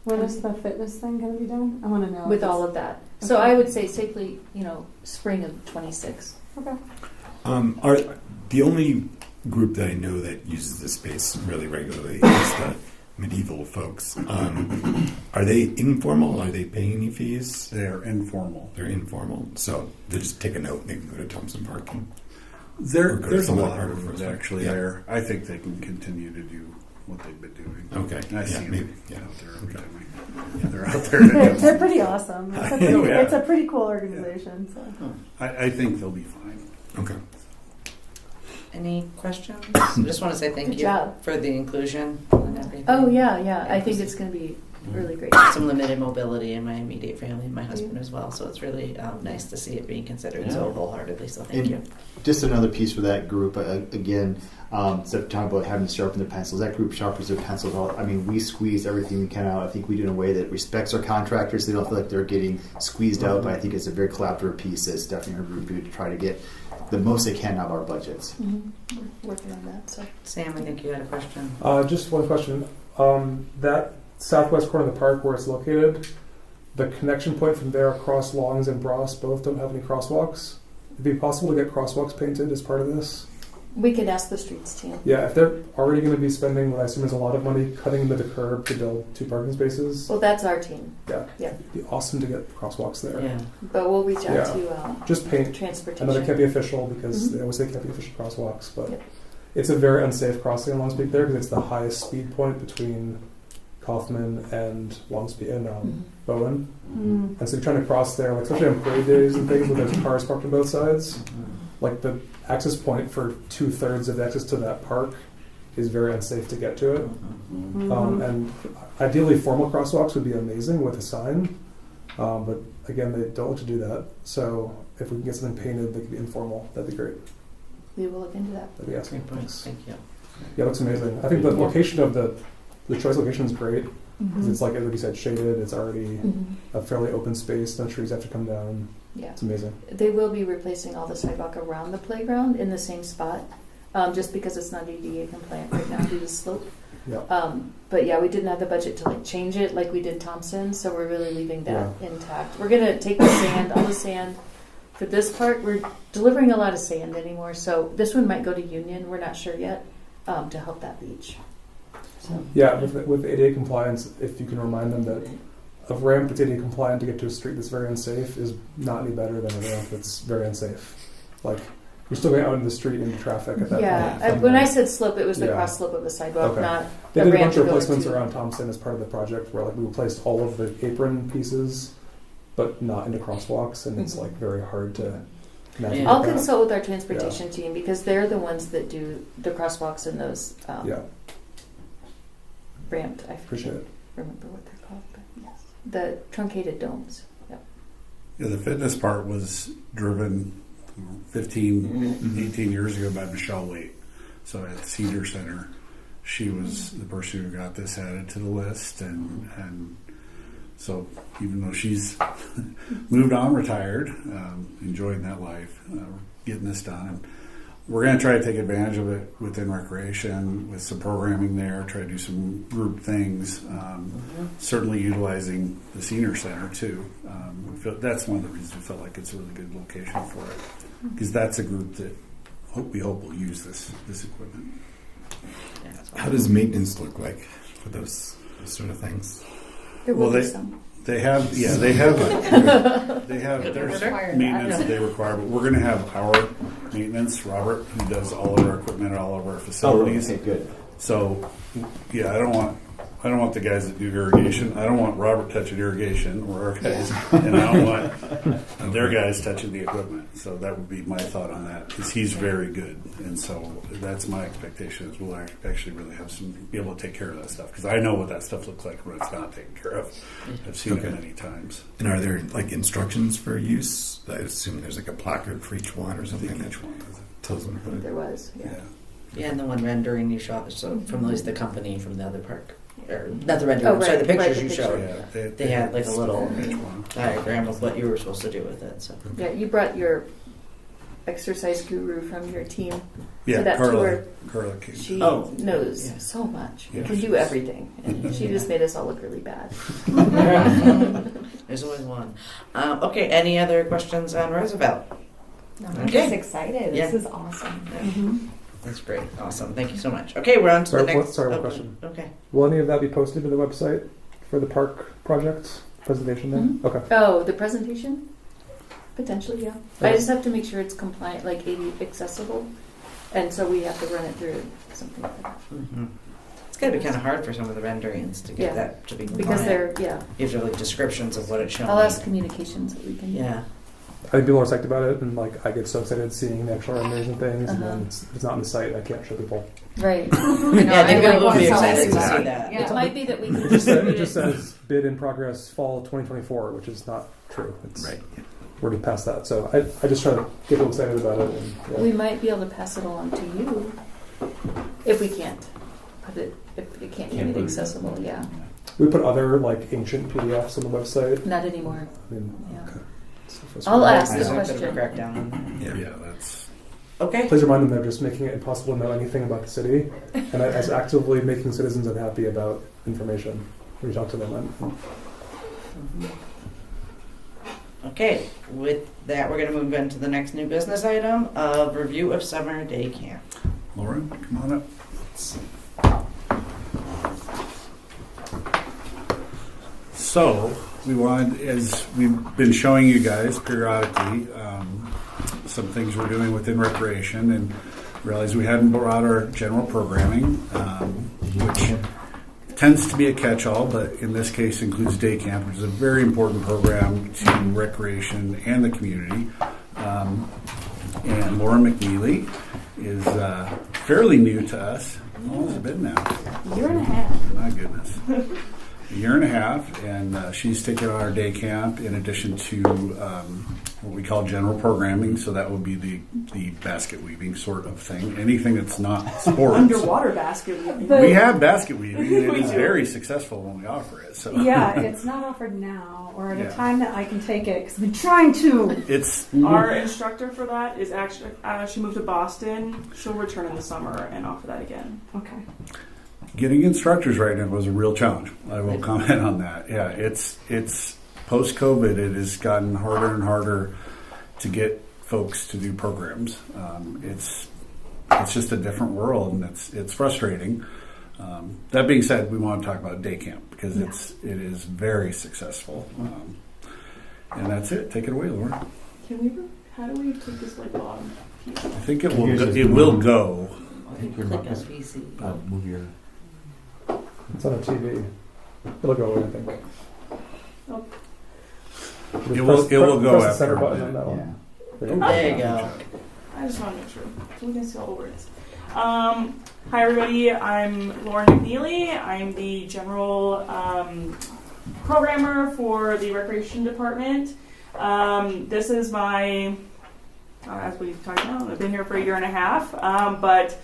When is the fitness thing going to be done? I want to know. With all of that. So Okay. I would say safely, spring of 26. Okay. Are the only group that I know that uses this space really regularly is the medieval folks. Are they informal? Are they paying any fees? They're informal. They're informal, so they just take a note and they can go to Thompson Park. And, There's a some other lot part of of them it. actually Yeah. there. I think they can continue to do what they've been doing. Okay. And I Yeah, see maybe. them Yeah. out there every Okay. time. They're out there. They're pretty awesome. It's a pretty, Oh, yeah. it's a pretty cool organization. So. I think they'll be fine. Okay. Any questions? I just want to say thank Good you job. for the inclusion and everything. Oh, yeah. I think it's going to be really great. Some limited mobility in my immediate family and my husband as well, so it's really nice to see it being considered so wholeheartedly, so thank And you. Just another piece for that group, again, instead of talking about having to sharpen their pencils, that group sharpens their pencils. I mean, we squeeze everything we can out. I think we do it in a way that respects our contractors. They don't feel like they're getting squeezed out, but I think it's a very collaborative piece. It's definitely a group to try to get the most they can out of our budgets. We're working on that. So Sam, I think you had a question. Just one question. That southwest corner of the park where it's located, the connection point from there across Longs and Bross both don't have any crosswalks. It'd be possible to get crosswalks painted as part of this. we could ask the streets team. Yeah, if they're already going to be spending what I assume is a lot of money cutting into the curb to build 2 parking spaces, Well, that's our team, it'd be awesome to get crosswalks there. Yeah. but we'll reach out Yeah. to Just paint. I know transportation. they can't be official because Mhm. they always say can't be official crosswalks, but Yep. it's a very unsafe crossing on Long Peak there because it's the highest speed point between Kaufman and Bowen. And so you're trying to cross there, like especially on parade days and things where there's cars parked on both sides. Like the access point for 2/3 of the access to that park is very unsafe to get to it. And ideally formal crosswalks would be amazing with a sign. But again, they don't want to do that. So if we can get something painted that could be informal, that'd be great. We will look into that. That'd be awesome. Great points. Thank you. Yeah, it looks amazing. I think the location of the choice location is great. Because it's like you said, shaded. It's already a fairly open space. No trees have to come down. Yeah. It's amazing. They will be replacing all the sidewalk around the playground in the same spot, just because it's not ADA compliant right now due to slope. Yeah. But yeah, we didn't have the budget to like change it like we did Thompson, so we're really leaving that intact. We're gonna take the sand, all the sand for this part. We're delivering a lot of sand anymore, so this one might go to Union. We're not sure yet, to help that beach. So. Yeah, with ADA compliance, if you can remind them that a ramp that's ADA compliant to get to a street that's very unsafe is not any better than a ramp that's very unsafe. Like, you're still going out into the street into traffic at that point. When I said slope, it was the cross slope of the sidewalk, not They the did a ramp bunch of to go replacements to. around Thompson as part of the project where like we replaced all of the apron pieces, but not into crosswalks, and it's like very hard to navigate. I'll that. consult with our transportation team because they're the ones that do the crosswalks and those ramped. I Appreciate it. remember what they're called, but yes, the truncated domes. Yep. Yeah, the fitness part was driven 15, 18 years ago by Michelle Waite. So at Cedar Center, she was the person who got this added to the list, and so even though she's moved on, retired, enjoying that life, getting this done. And we're going to try to take advantage of it within recreation with some programming there, try to do some group things, certainly utilizing the senior center too. That's one of the reasons we felt like it's a really good location for it, because that's a group that we hope will use this equipment. How does maintenance look like for those sort of things? There will be some. They have there's maintenance that they require, but we're going to have our maintenance, Robert, who does all of our equipment at all of our facilities. Oh, okay, good. So, yeah, I don't want the guys that do irrigation. I don't want Robert touching irrigation or our guys, and I don't want their guys touching the equipment. So that would be my thought on that, because he's very good, and so that's my expectation is we'll actually really have be able to take care of that stuff, because I know what that stuff looks like when it's not taken care of. I've seen it many times. And are there like instructions for use? I assume there's like a placard for each one or something. Each one tells them. There was, Yeah, and the one rendering you shot, so from at least the company from the other park. Or not the rendering, sorry, the pictures you showed. Yeah, they had like a little diagram of what you were supposed to do with it. So yeah, you brought your exercise guru from your team yeah, to that tour. Carla came. She knows so much. Yeah, can do everything, and she just made us all look really bad. There's always one. Okay, any other questions on Roosevelt? No, I'm just excited. Yeah. This is awesome. Yeah. That's great. Awesome. Thank you so much. Okay, we're on to the next. One question. Okay. Will any of that be posted to the website for the park project presentation then? Okay. Oh, the presentation? Potentially, yeah. Okay. I just have to make sure it's compliant, like AD accessible, and so we have to run it through something like that. Mm-hmm. It's got to be kind of hard for some of the renderings to get that to be compliant. Because they're you have to have like descriptions of what it's showing. I'll ask communications that we can. Yeah. I think people are psyched about it, and like I get so excited seeing the actual renders and things, and then it's not on the site. I can't show people. Right. Yeah, they will be excited to see that. Yeah, it might be that we can It just says bid in progress fall 2024, which is not true. It's right. We're just past that. So I just try to get people excited about it. And, we might be able to pass it along to you if we can't put it. If it can't be made accessible, yeah. We put other like ancient PDFs on the website. Not anymore. I mean, yeah. Okay. I'll ask the I question. crack down on that. Yeah, that's okay. Please remind them they're just making it impossible to know anything about the city, and as actively making citizens unhappy about information when you talk to them. Okay, with that, we're going to move into the next new business item of review of summer day camp. Lauren, come on up. So, we wanted, as we've been showing you guys periodically, some things we're doing within recreation, and realized we hadn't brought our general programming, which tends to be a catch-all, but in this case includes day camp, which is a very important program to recreation and the community. And Laura McNeely is fairly new to us. How long has it been now? Year and a half. My goodness. A year and a half, and she's taken on our day camp in addition to what we call general programming, so that would be the basket weaving sort of thing. Anything that's not sports. Underwater basket weaving. We have basket weaving, and it is very successful when we offer it. So Yeah, it's not offered now or at Yeah. a time that I can take it because I've been trying to. it's Our instructor for that is actually, she moved to Boston. She'll return in the summer and offer that again. Okay. getting instructors right now was a real challenge. I will comment on that. Yeah, it's post-COVID. It has gotten harder and harder to get folks to do programs. It's just a different world, and it's frustrating. That being said, we want to talk about day camp because it is very successful. And that's it. Take it away, Laura. How do we take this like log? I think it will. It will go. I think your Click mic on is. VC. Move your. It's on a TV. It'll go away, I think. Oh. Just It will go press the after center a button bit. on that one. There you go. I just want to make sure so we can see all the words. Hi everybody, I'm Lauren McNeely. I'm the general programmer for the recreation department. This is my, as we've talked about, I've been here for a year and a half, but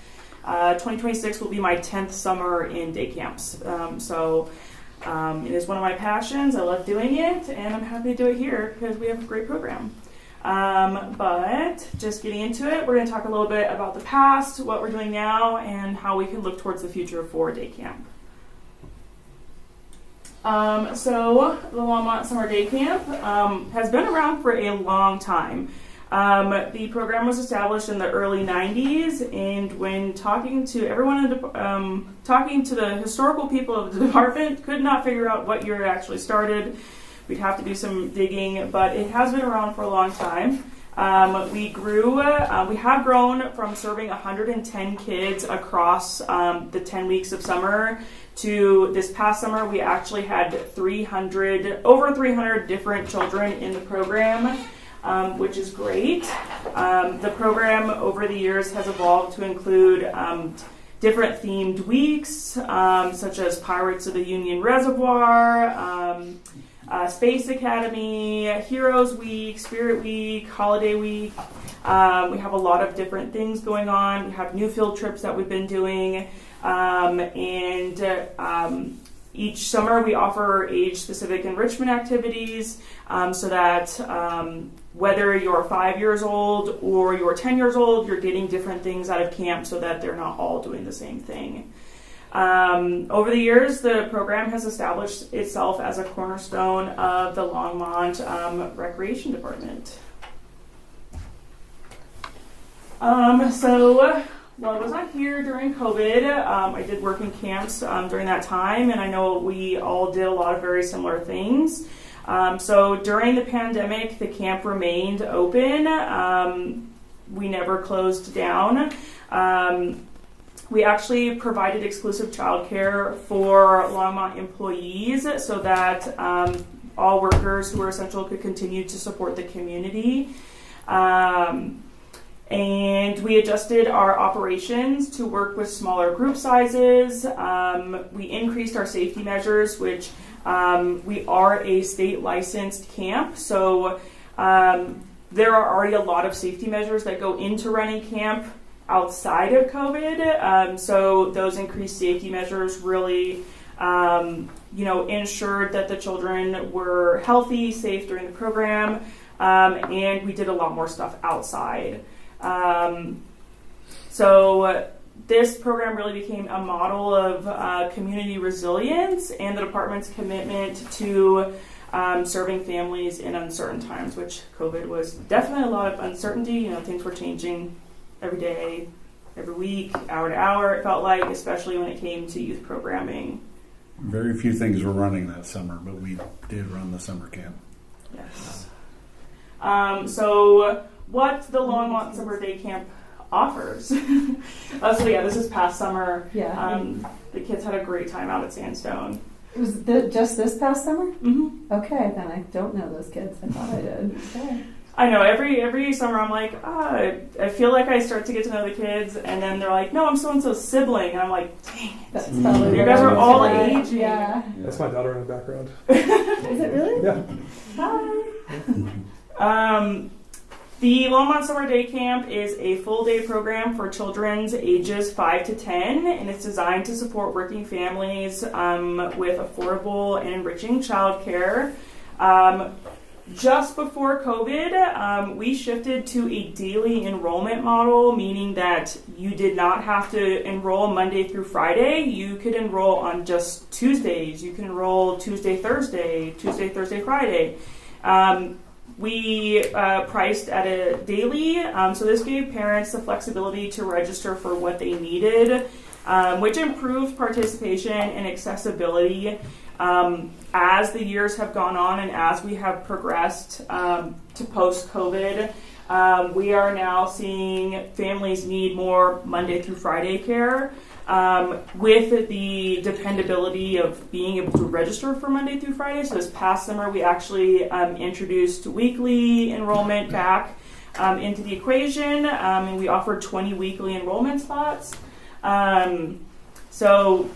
2026 will be my 10th summer in day camps. It is one of my passions. I love doing it, and I'm happy to do it here because we have a great program. But just getting into it, we're going to talk a little bit about the past, what we're doing now, and how we can look towards the future for day camp. So the Longmont Summer Day Camp has been around for a long time. The program was established in the early 90s, and when talking to everyone, talking to the historical people of the department, could not figure out what year it actually started. We'd have to do some digging, but it has been around for a long time. We have grown from serving 110 kids across the 10 weeks of summer to this past summer, we actually had over 300 different children in the program, which is great. The program over the years has evolved to include different themed weeks, such as Pirates of the Union Reservoir, Space Academy, Heroes Week, Spirit Week, Holiday Week. We have a lot of different things going on. We have new field trips that we've been doing. Each summer we offer age-specific enrichment activities so that whether you're 5 years old or you're 10 years old, you're getting different things out of camp so that they're not all doing the same thing. Over the years, the program has established itself as a cornerstone of the Longmont Recreation Department. While I was not here during COVID, I did work in camps during that time, and I know we all did a lot of very similar things. So during the pandemic, the camp remained open. We never closed down. We actually provided exclusive childcare for Longmont employees so that all workers who were essential could continue to support the community. And we adjusted our operations to work with smaller group sizes. We increased our safety measures, which we are a state licensed camp. So there are already a lot of safety measures that go into running camp outside of COVID. So those increased safety measures really ensured that the children were healthy, safe during the program. And we did a lot more stuff outside. So this program really became a model of community resilience and the department's commitment to serving families in uncertain times, which COVID was definitely a lot of uncertainty. Things were changing every day, every week, hour to hour, it felt like, especially when it came to youth programming. Very few things were running that summer, but we did run the summer camp. Yes. So what the Longmont Summer Day Camp offers. So yeah, this is past summer. Yeah. The kids had a great time out at Sandstone. It was just this past summer? Mm-hmm. Okay, then I don't know those kids. I thought I did. Okay. I know every summer I'm like, I feel like I start to get to know the kids, and then they're like, no, I'm so and so's sibling, and I'm like, dang it. That's probably You what guys I are was all like. aging. Yeah. That's my daughter in the background. Is it really? Yeah. Hi. The Longmont Summer Day Camp is a full-day program for children's ages 5 to 10, and it's designed to support working families with affordable and enriching childcare. Just before COVID, we shifted to a daily enrollment model, meaning that you did not have to enroll Monday through Friday. You could enroll on just Tuesdays. You can enroll Tuesday, Thursday, Friday. We priced at a daily, so this gave parents the flexibility to register for what they needed, which improved participation and accessibility. As the years have gone on and as we have progressed to post-COVID, we are now seeing families need more Monday through Friday care. With the dependability of being able to register for Monday through Friday. So this past summer, we actually introduced weekly enrollment back into the equation, and we offered 20 weekly enrollment slots. So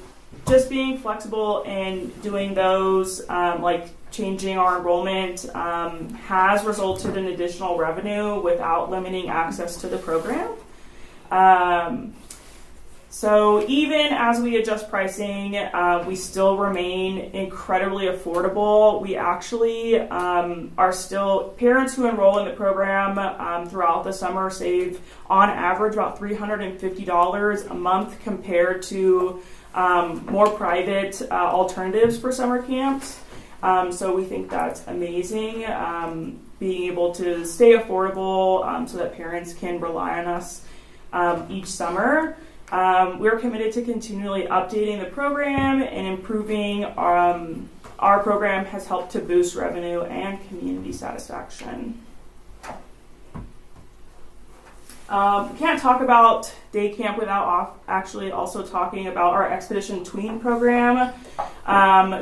just being flexible and doing those, like changing our enrollment, has resulted in additional revenue without limiting access to the program. So even as we adjust pricing, we still remain incredibly affordable. We actually are still, parents who enroll in the program throughout the summer save on average about $350 a month compared to more private alternatives for summer camps. So we think that's amazing, being able to stay affordable so that parents can rely on us each summer. We're committed to continually updating the program and improving. Our program has helped to boost revenue and community satisfaction. Can't talk about day camp without actually also talking about our Expedition Tween program.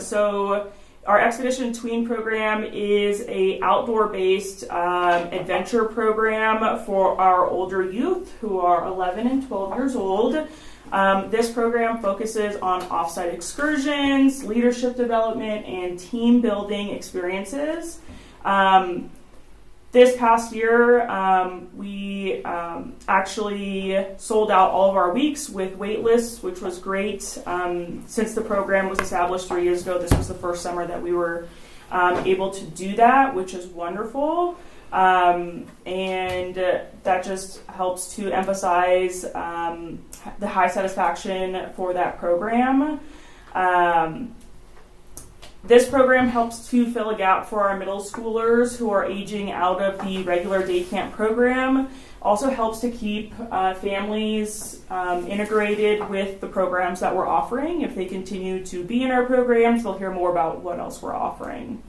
So our Expedition Tween program is a outdoor-based adventure program for our older youth who are 11 and 12 years old. This program focuses on off-site excursions, leadership development, and team building experiences. This past year, we actually sold out all of our weeks with wait lists, which was great. Since the program was established 3 years ago, this was the first summer that we were able to do that, which is wonderful. And that just helps to emphasize the high satisfaction for that program. This program helps to fill a gap for our middle schoolers who are aging out of the regular day camp program. Also helps to keep families integrated with the programs that we're offering. If they continue to be in our programs, they'll hear more about what else we're offering.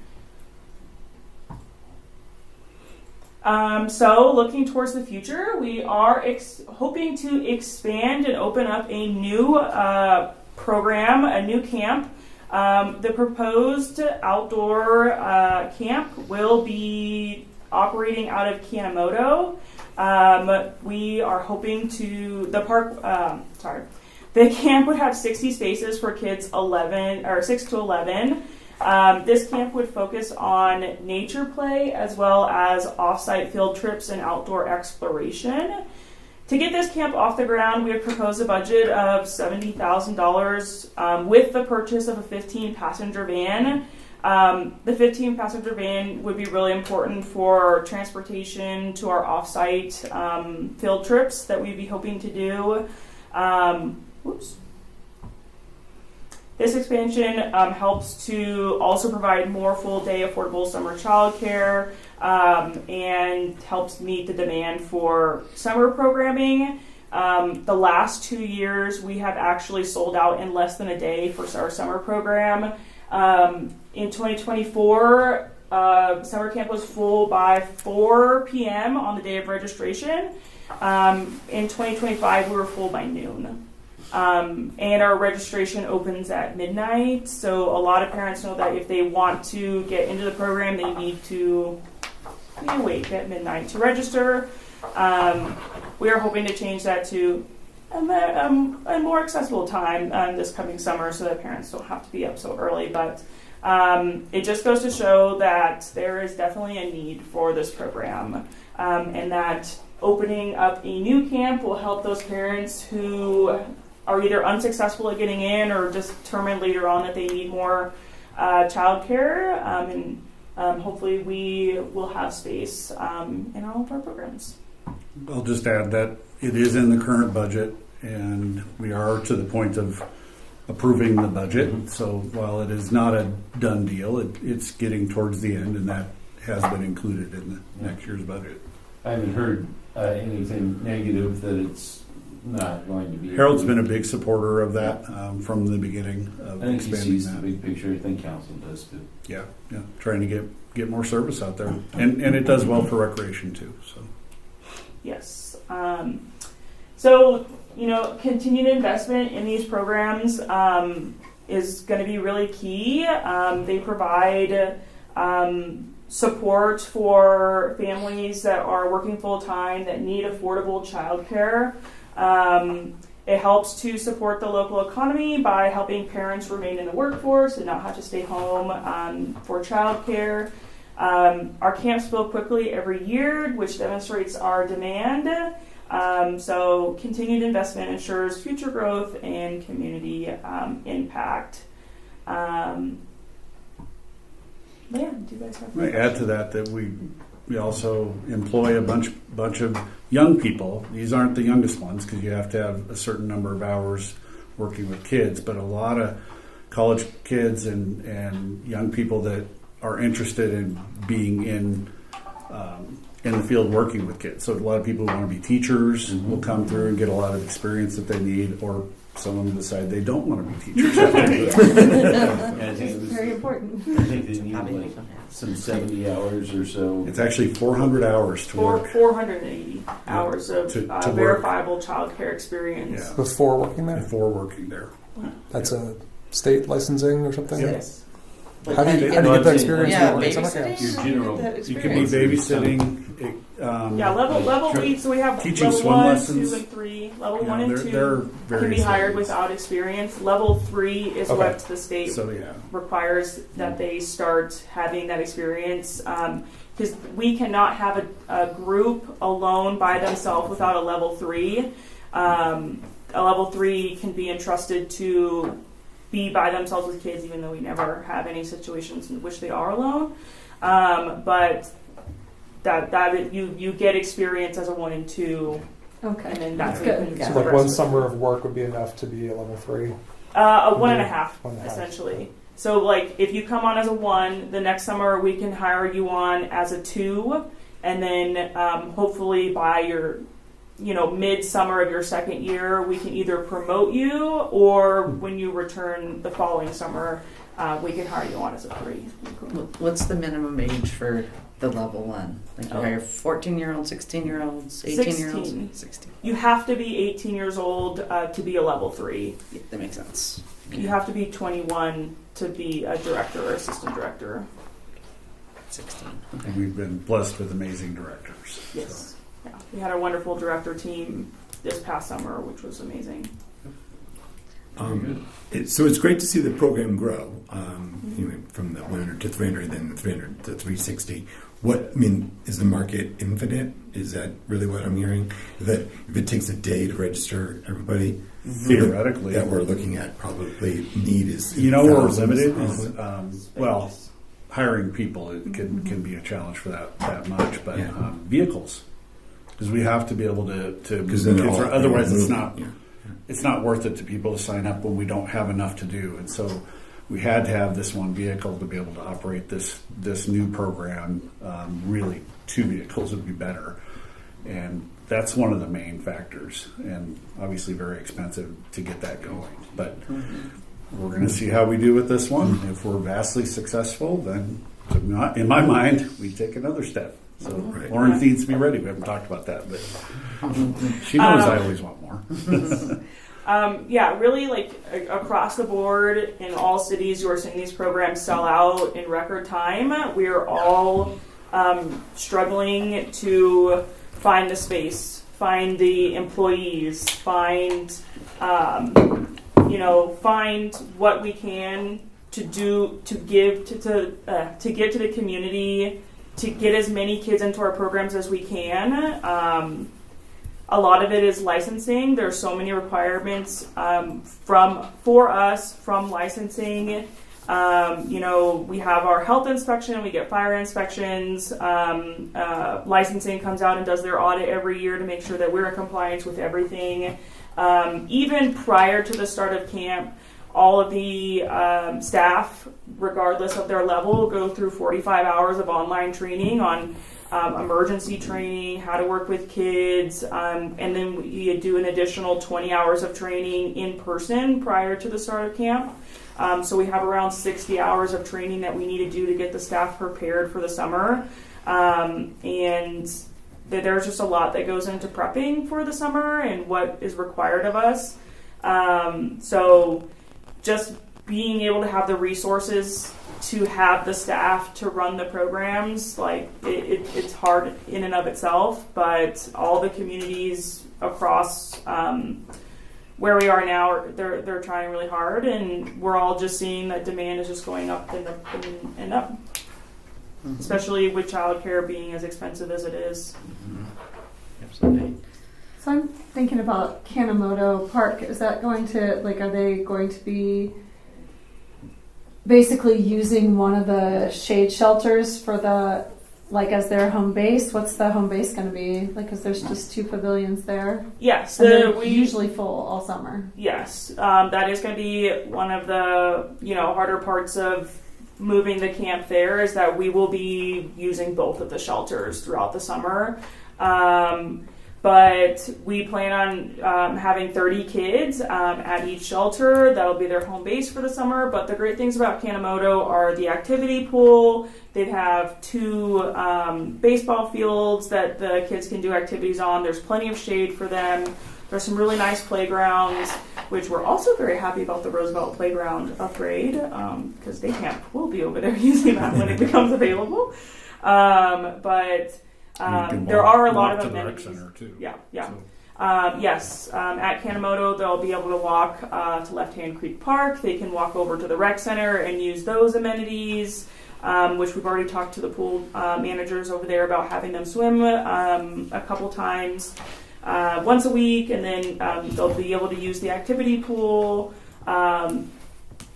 So looking towards the future, we are hoping to expand and open up a new program, a new camp. The proposed outdoor camp will be operating out of Kanemoto. We are hoping to, the camp would have 60 spaces for kids 6 to 11. This camp would focus on nature play as well as off-site field trips and outdoor exploration. To get this camp off the ground, we have proposed a budget of $70,000 with the purchase of a 15-passenger van. The 15-passenger van would be really important for transportation to our off-site field trips that we'd be hoping to do. This expansion helps to also provide more full-day affordable summer childcare and helps meet the demand for summer programming. The last 2 years, we have actually sold out in less than a day for our summer program. In 2024, summer camp was full by 4 p.m. on the day of registration. In 2025, we were full by noon. And our registration opens at midnight, so a lot of parents know that if they want to get into the program, they need to be awake at midnight to register. We are hoping to change that to a more accessible time this coming summer so that parents don't have to be up so early. But it just goes to show that there is definitely a need for this program, and that opening up a new camp will help those parents who are either unsuccessful at getting in or just determined later on that they need more childcare. And hopefully we will have space in all of our programs. I'll just add that it is in the current budget, and we are to the point of approving the budget. So while it is not a done deal, it's getting towards the end, and that has been included in the next year's budget. I haven't heard anything negative that it's not going to be. Harold's been a big supporter of that from the beginning of I think he expanding sees that. the big picture. I think council does too. Yeah, trying to get more service out there, and it does well for recreation too. So Yes. So, continued investment in these programs is going to be really key. They provide support for families that are working full-time that need affordable childcare. It helps to support the local economy by helping parents remain in the workforce and not have to stay home for childcare. Our camps fill quickly every year, which demonstrates our demand. So continued investment ensures future growth and community impact. Do you guys have I add to that we also employ a bunch of young people. These aren't the youngest ones because you have to have a certain number of hours working with kids, but a lot of college kids and young people that are interested in being in the field working with kids. So a lot of people who want to be teachers will come through and get a lot of experience that they need, or some of them decide they don't want to be teachers. It's Very important. I think they need like some 70 hours or so. It's actually 400 hours to work. 480 hours of to verifiable childcare experience. Yeah. Before working there? Before working there. That's a state licensing or something? Yes. How do you get that experience? Yeah, in summer camps? Your general. You can be babysitting. Level so we have teaching level swim 1, lessons. 2, and 3. Level You know, 1 and they're 2 very can be hired serious. without experience. Level 3 is Okay. what the state So yeah. requires that they start having that experience. Because we cannot have a group alone by themselves without a level 3. A level 3 can be entrusted to be by themselves with kids, even though we never have any situations in which they are alone. But that you get experience as a 1 and 2, Okay. and then that's Good. good. So like one summer of work would be enough to be a level 3? A 1.5, 1.5. essentially. So, like, if you come on as a 1, the next summer we can hire you on as a 2, and then hopefully by your, mid-summer of your second year, we can either promote you, or when you return the following summer, we can hire you on as a 3. What's the minimum age for the level 1? Like you hire 14-year-olds, 16-year-olds, 18-year-olds? 16. 16. You have to be 18 years old to be a level 3. Yeah, that makes sense. You have to be 21 to be a director or assistant director. 16. And we've been blessed with amazing directors. Yes. Yeah. We had a wonderful director team this past summer, which was amazing. So it's great to see the program grow, from the 100 to 300, then the 300 to 360. Is the market infinite? Is that really what I'm hearing? That if it takes a day to register everybody, Theoretically, that we're looking at probably need is we're thousands. limited. Is, hiring people it can be a challenge for that much, but vehicles, because we have to be able to Because then kids they're otherwise it's moving. not. Yeah. It's not worth it to people to sign up when we don't have enough to do, and so we had to have this one vehicle to be able to operate this new program. Really, 2 vehicles would be better, and that's one of the main factors, and obviously very expensive to get that going. But we're going to see how we do with this one. If we're vastly successful, then in my mind, we take another step. So Right. Lauren needs to be ready. We haven't talked about that, but she knows I always want more. Yeah, really, like across the board in all cities, you are seeing these programs sell out in record time. We are all struggling to find the space, find the employees, find find what we can to do to give to give to the community, to get as many kids into our programs as we can. A lot of it is licensing. There's so many requirements for us from licensing. We have our health inspection, we get fire inspections. Licensing comes out and does their audit every year to make sure that we're in compliance with everything. Even prior to the start of camp, all of the staff, regardless of their level, go through 45 hours of online training on emergency training, how to work with kids, and then you do an additional 20 hours of training in person prior to the start of camp. So we have around 60 hours of training that we need to do to get the staff prepared for the summer. And there's just a lot that goes into prepping for the summer and what is required of us. So just being able to have the resources to have the staff to run the programs, like it's hard in and of itself, but all the communities across where we are now, they're trying really hard, and we're all just seeing that demand is just going up and up and up, especially with childcare being as expensive as it is. Absolutely. So I'm thinking about Kanemoto Park. Is that going to, are they going to be basically using one of the shade shelters for as their home base? What's the home base going to be? Because there's just 2 pavilions there. Yes. And they're usually full all summer. Yes. That is going to be one of the, harder parts of moving the camp there, is that we will be using both of the shelters throughout the summer. But we plan on having 30 kids at each shelter. That'll be their home base for the summer. But the great things about Kanemoto are the activity pool. They'd have 2 baseball fields that the kids can do activities on. There's plenty of shade for them. There's some really nice playgrounds, which we're also very happy about the Roosevelt playground upgrade, because they will be over there using that when it becomes available. There are a lot of amenities. Rec center too. Yeah. So. Yes. At Kanemoto, they'll be able to walk to Left Hand Creek Park. They can walk over to the rec center and use those amenities, which we've already talked to the pool managers over there about having them swim a couple times, once a week, and then they'll be able to use the activity pool.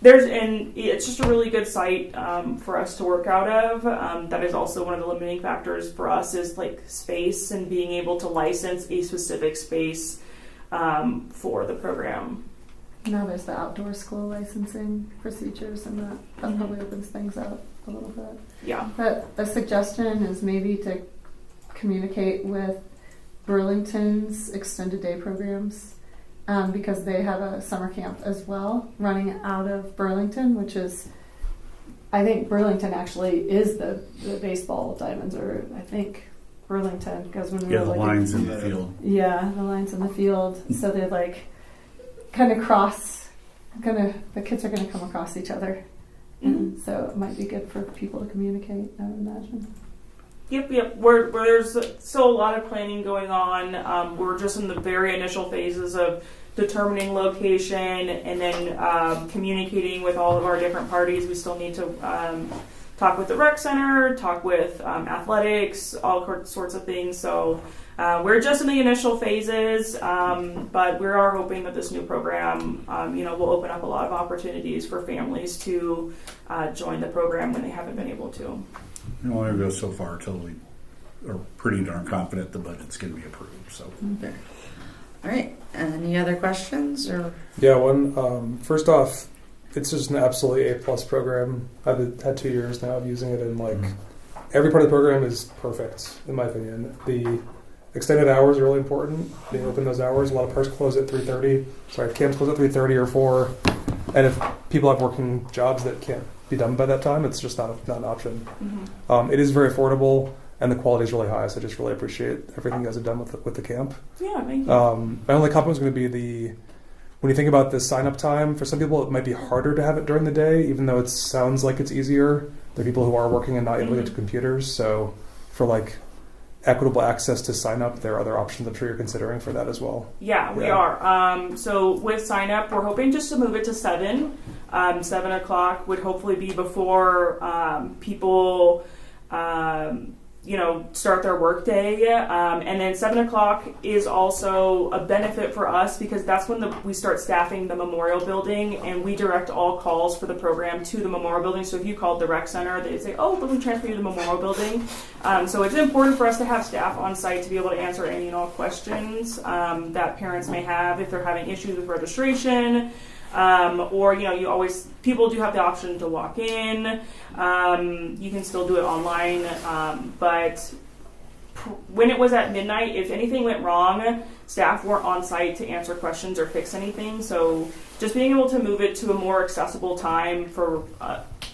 It's just a really good site for us to work out of. That is also one of the limiting factors for us, is space and being able to license a specific space for the program. Now there's the outdoor school licensing procedures, and that probably opens things up a little bit. Yeah. But a suggestion is maybe to communicate with Burlington's extended day programs. Because they have a summer camp as well running out of Burlington, which is, I think Burlington actually is the baseball diamonds, or I think Burlington, because when we Yeah, were the lines in the field. Yeah, the lines in the field. So they're kind of the kids are going to come across each other. And so it might be good for people to communicate, I would imagine. Yep. Where there's still a lot of planning going on. We're just in the very initial phases of determining location and then communicating with all of our different parties. We still need to talk with the rec center, talk with athletics, all sorts of things. So we're just in the initial phases, but we are hoping that this new program, will open up a lot of opportunities for families to join the program when they haven't been able to. We don't want to go so far till we are pretty darn confident the budget's going to be approved. So, Okay. All right. Any other questions? Or Yeah, one. First off, it's just an absolutely A+ program. I've had 2 years now of using it, and every part of the program is perfect, in my opinion. The extended hours are really important. They open those hours. A lot of parks close at 3:30. Sorry, camps close at 3:30 or 4. And if people have working jobs that can't be done by that time, it's just not an option. Mm-hmm. It is very affordable. and the quality is really high. So I just really appreciate everything you guys have done with the camp. Yeah, thank you. My only compliment is going to be when you think about the sign up time. For some people, it might be harder to have it during the day, even though it sounds like it's easier. There are people who are working and not able to get to computers. So for like equitable access to sign up, there are other options I'm sure you're considering for that as well. Yeah, we are. So with sign up, we're hoping just to move it to 7. 7 o'clock would hopefully be before people, start their work day. And then 7 o'clock is also a benefit for us because that's when we start staffing the memorial building, and we direct all calls for the program to the memorial building. So if you called the rec center, they'd say, oh, let me transfer you to the memorial building. So it's important for us to have staff on site to be able to answer any and all questions that parents may have if they're having issues with registration. People do have the option to walk in. You can still do it online. But when it was at midnight, if anything went wrong, staff weren't on site to answer questions or fix anything. So just being able to move it to a more accessible time for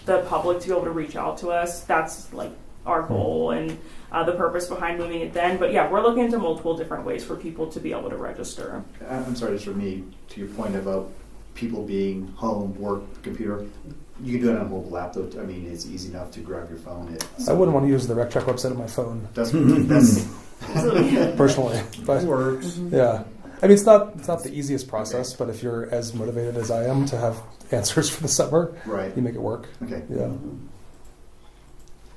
the public to be able to reach out to us, that's like our goal and the purpose behind moving it then. But yeah, we're looking into multiple different ways for people to be able to register. I'm sorry, just for me, to your point about people being home, work, computer, you can do it on a mobile app though. I mean, it's easy enough to grab your phone. I wouldn't want to use the RecTrack website on my phone. That's personally. But, it works. Yeah. I mean, it's not the easiest process, but if you're as motivated as I am to have answers for the summer, right, you make it work. Okay. Yeah.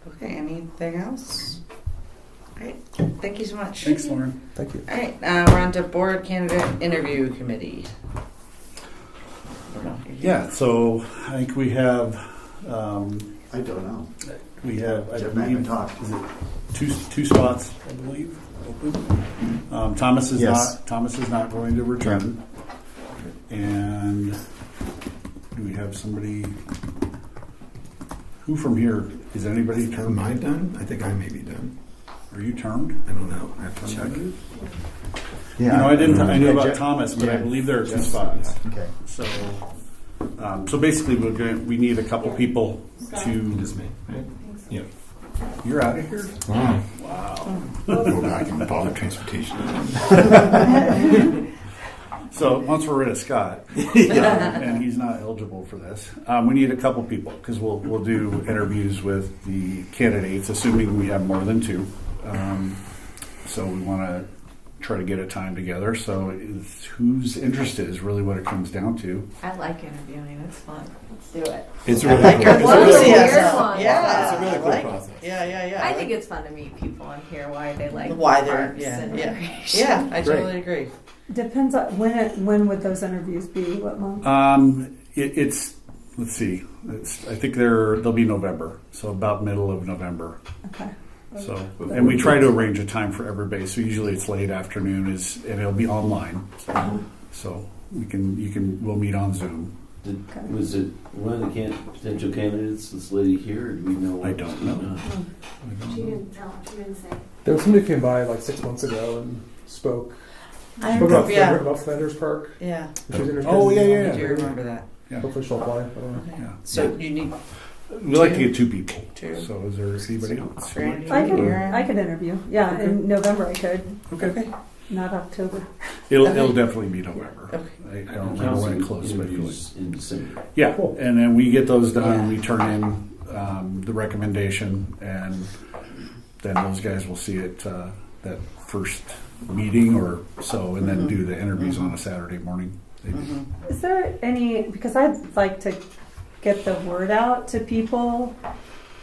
Okay, anything else? All right, thank you so much. Thanks, Lauren. Thank you. All right, we're on to board candidate interview committee. Yeah, so I think we have. I don't know. We have, I Jeff and I haven't believe, talked. is it two spots? I believe open. Thomas is not going to return. And do we have somebody? Who from here is anybody termed? Am I done? I think I may be done. Are you termed? I don't know. I have to check. Yeah. I knew about Jeff, Thomas, but I yeah, believe there are 2 Jeff, spots. Okay. So basically, we need a couple people to. Just me. Right? Yeah. You're out of here. Wow. Wow. Go back and public transportation. So once we're rid of Scott, and he's not eligible for this, we need a couple people because we'll do interviews with the candidates, assuming we have more than 2. So we want to try to get a time together. So who's interested is really what it comes down to. I like interviewing. It's fun. Let's do it. It's really like cool. your It's a really enthusiasm. cool. Yeah, It's a really I cool like it. process. Yeah. I think it's fun to meet people and hear why they like why they're parks and recreation. yeah. I totally agree. Depends on when would those interviews be? What month? It's let's see. I think they'll be November, so about middle of November. Okay. So, and we try to arrange a time for everybody. So usually it's late afternoon, and it'll be online. So we'll meet on Zoom. Was it one of the potential candidates, this lady here, or do we know? I don't know. She didn't tell. She didn't say. There was somebody who came by like 6 months ago and spoke I about remember, about Flanders Park. yeah. She was interested. Oh, yeah. I do remember that. Yeah. Hopefully she'll apply. I don't know. Yeah. So you need We like to get 2 people. 2. So is there anybody else? Brandy, I Aaron? could interview. Yeah, Okay. in November I could, Okay. not October. It'll definitely be November. Okay. I don't remember when it closed, but Interviews in December. yeah. Cool. And then we get those done. Yeah. We turn in the recommendation, and then those guys will see it that first meeting or so, and then do the interviews on a Saturday morning. Is there any, because I'd like to get the word out to people,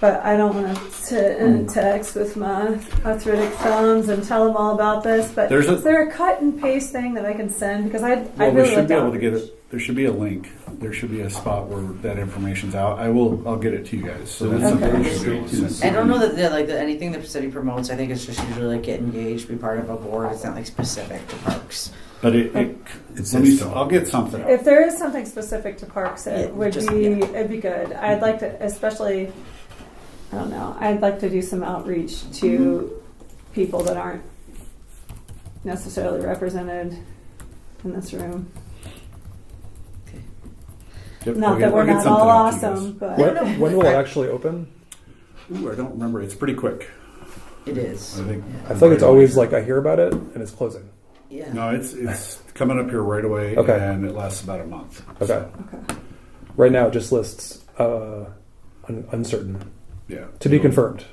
but I don't want to sit and text with my arthritic thumbs and tell them all about this, but is there a cut and paste thing that I can send? Because I really we should like be able to get it. There should be a link. There should be a spot where that information's out. I'll get it to you guys. So that's something we should be able to send. I don't know that anything the city promotes. I think it's just usually like get engaged, be part of a board. It's not like specific to parks. But I'll get something. If there is something specific to parks, it would just- it'd be good. I'd like to, especially, I don't know, I'd like to do some outreach to people that aren't necessarily represented in this room. Yep, Not that we're not all awesome, but When will it actually open? Ooh, I don't remember. It's pretty quick. It is. I think. I feel like it's always like I hear about it and it's closing. Yeah. No, it's coming up here right away, Okay. and it lasts about a month. Okay. Right now, it just lists uncertain. Yeah. To be confirmed.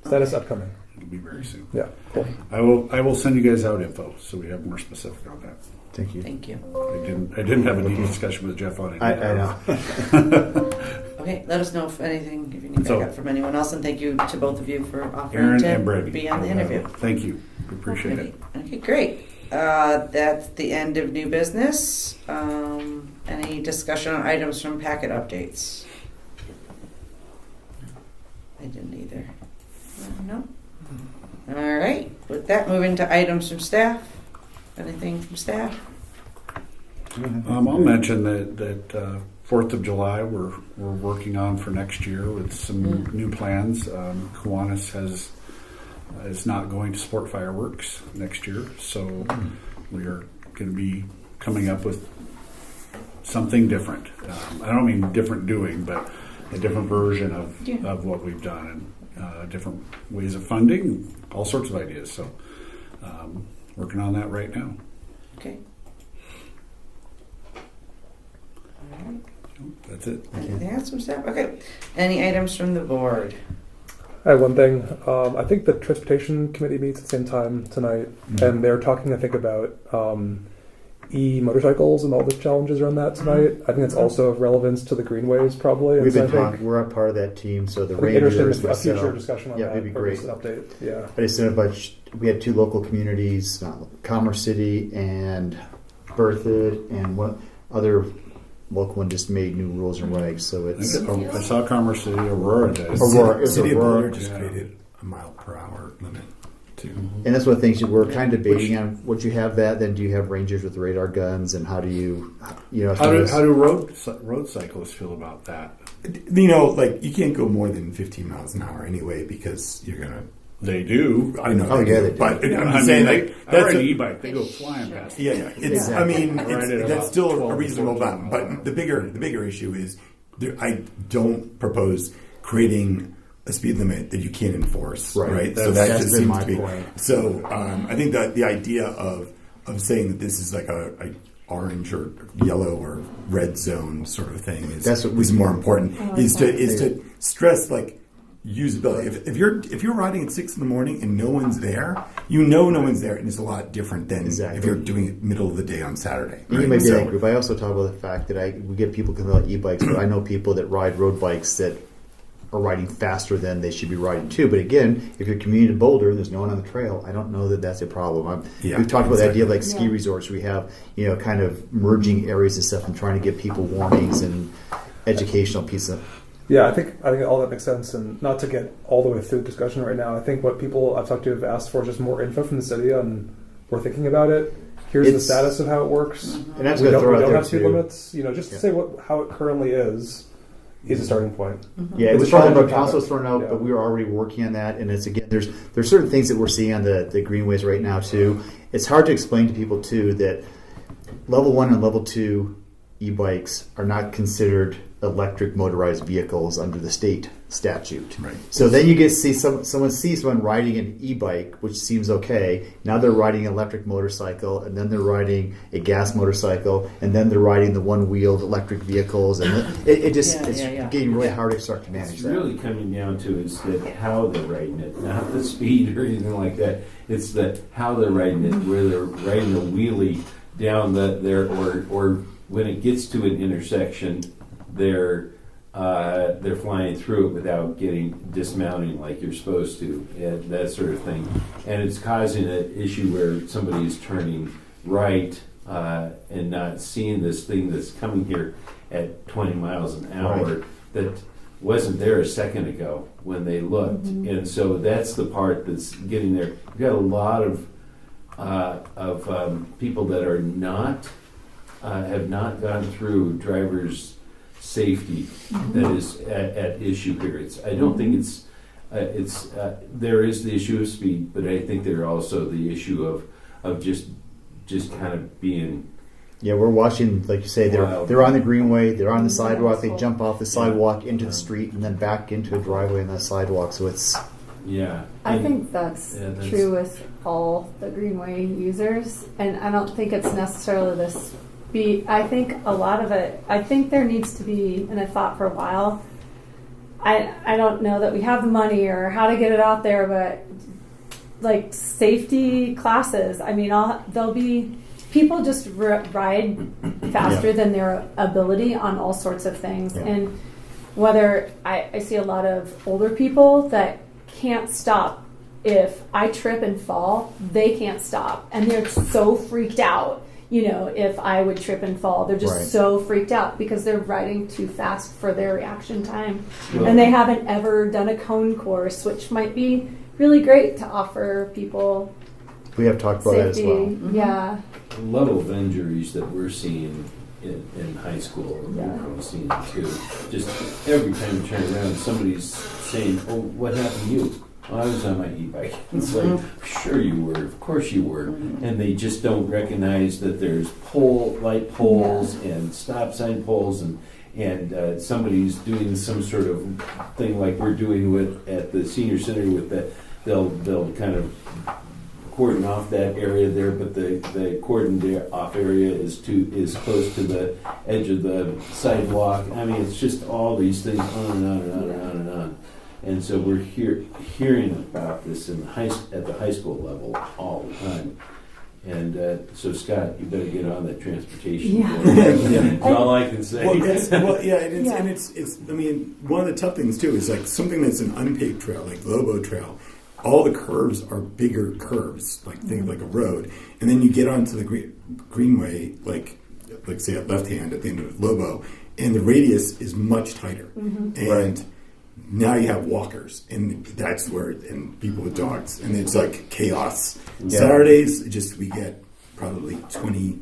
Status upcoming. It'll be very soon. Yeah. Cool. I will send you guys out info so we have more specific on that. Thank you. Thank you. I didn't have a deep discussion with Jeff on it. I know. Okay, let us know if you need So- backup from anyone else, and thank you to both of you for offering Aaron to and Brady. be on the interview. Thank you. We appreciate it. Okay, great. That's the end of new business. Any discussion on items from packet updates? I didn't either. No? All right. With that, moving to items from staff. Anything from staff? I'll mention that 4th of July we're working on for next year with some new plans. Kiwanis is not going to support fireworks next year, so we are going to be coming up with something different. I don't mean different doing, but a different version of what we've done, and different ways of funding, all sorts of ideas. So working on that right now. Okay. All right. That's it. Anything else from staff? Okay. Any items from the board? I have one thing. I think the transportation committee meets at the same time tonight, and they're talking, I think, about e-motorcycles and all the challenges around that tonight. I think that's also of relevance to the greenways, probably. And We've so been I think talking. We're a part of that team, so the I'd be interested Rangers. in a future myself- discussion on yeah, that. it'd be or great. just an update. Yeah. I just said a bunch. We had two local communities, Commerce City and Berthoud, and one other local one just made new rules and regs. So it's I saw Commerce City, Aurora does. Aurora. It's City of Aurora. Boulder just created a mile per hour limit too. And that's one of the things we're kind of debating on. Once you have that, then do you have rangers with radar guns, and how do you How do road cyclists feel about that? Like you can't go more than 15 miles an hour anyway because you're gonna. They do. I know. Oh, yeah, they do. But I'm I just saying, mean, like I ride that's an e-bike. They go flying past. yeah. It's. Exactly. I mean, I ride it that's about still 12 a reasonable to 14 amount. miles an But the bigger issue is, I don't propose creating a speed limit that you can't enforce. Right. So that That's just been seems my to be. point. So I think that the idea of saying that this is like a orange or yellow or red zone sort of thing is more important. Is to stress like usability. If you're riding at 6 a.m. and no one's there, no one's there, and it's a lot different than if you're doing it middle of the day on Saturday. You may be in that group. I also talk about the fact that we get people coming about e-bikes, but I know people that ride road bikes that are riding faster than they should be riding too. But again, if you're commuting to Boulder and there's no one on the trail, I don't know that that's a problem. We've talked about the idea of like ski resorts. We have kind of merging areas and stuff and trying to give people warnings and educational piece of. Yeah, I think all that makes sense, and not to get all the way through the discussion right now. I think what people I've talked to have asked for is just more info from the city on we're thinking about it. Here's the status of how it works. And that's we going to throw out don't there have speed too. limits. Just to say how it currently is a starting point. Yeah, it It's was a probably challenging about council's topic. thrown out, Yeah. but we were already working on that. And it's again, there's certain things that we're seeing on the greenways right now too. It's hard to explain to people too that level 1 and level 2 e-bikes are not considered electric motorized vehicles under the state statute. Right. So then you get to see someone sees someone riding an e-bike, which seems okay. Now they're riding an electric motorcycle, and then they're riding a gas motorcycle, and then they're riding the one-wheeled electric vehicles, and it's getting really hard to start to manage It's that. really coming down to is that how they're riding it, not the speed or anything like that. It's the how they're riding it, where they're riding a wheelie down or when it gets to an intersection, they're flying through it without dismounting like you're supposed to, and that sort of thing. And it's causing an issue where somebody is turning right and not seeing this thing that's coming here at 20 miles an hour that wasn't there a second ago when they looked. And so that's the part that's getting there. We've got a lot of people that are have not gone through driver's safety that is at issue here. I don't think it's there is the issue of speed, but I think there's also the issue of just kind of being. Yeah, we're watching, like you say, Wild. they're on the greenway, they're on the sidewalk, they jump off the sidewalk into the street and then back into a driveway on that sidewalk. So it's Yeah. I And- think that's Yeah, that's- true with all the Greenway users, and I don't think it's necessarily this. I think a lot of it. I think there needs to be, and I thought for a while. I don't know that we have the money or how to get it out there, but like safety classes. I mean, there'll be people just ride faster than their ability on all sorts of things, and whether I see a lot of older people that can't stop. If I trip and fall, they can't stop, and they're so freaked out. You know, if I would trip and fall, they're just so freaked out because they're riding too fast for their reaction time. Well, And they haven't ever done a cone course, which might be really great to offer people We have talked about safety. that as well. Yeah. the level of injuries that we're seeing in high school, and we're probably seeing it too. Just every time you turn around, somebody's saying, "Oh, what happened to you?" Well, I was on my e-bike. It's like, sure you were, of course you were. And they just don't recognize that there's light poles and stop sign poles, and somebody's doing some sort of thing like we're doing at the senior center with that. They'll kind of cordon off that area there, but the cordon off area is close to the edge of the sidewalk. I mean, it's just all these things on and on and on and on and on. And so we're hearing about this at the high school level all the time. And so, Scott, you better get on that transportation board. That's all I can say. And it's. I mean, one of the tough things too is like something that's an unpaved trail, like Lobo Trail. All the curves are bigger curves, like think like a road, and then you get onto the greenway, like say at left hand at the end of Lobo, and the radius is much tighter, and now you have walkers, and that's where, and people with dogs, and it's like chaos. Saturdays, we get probably 20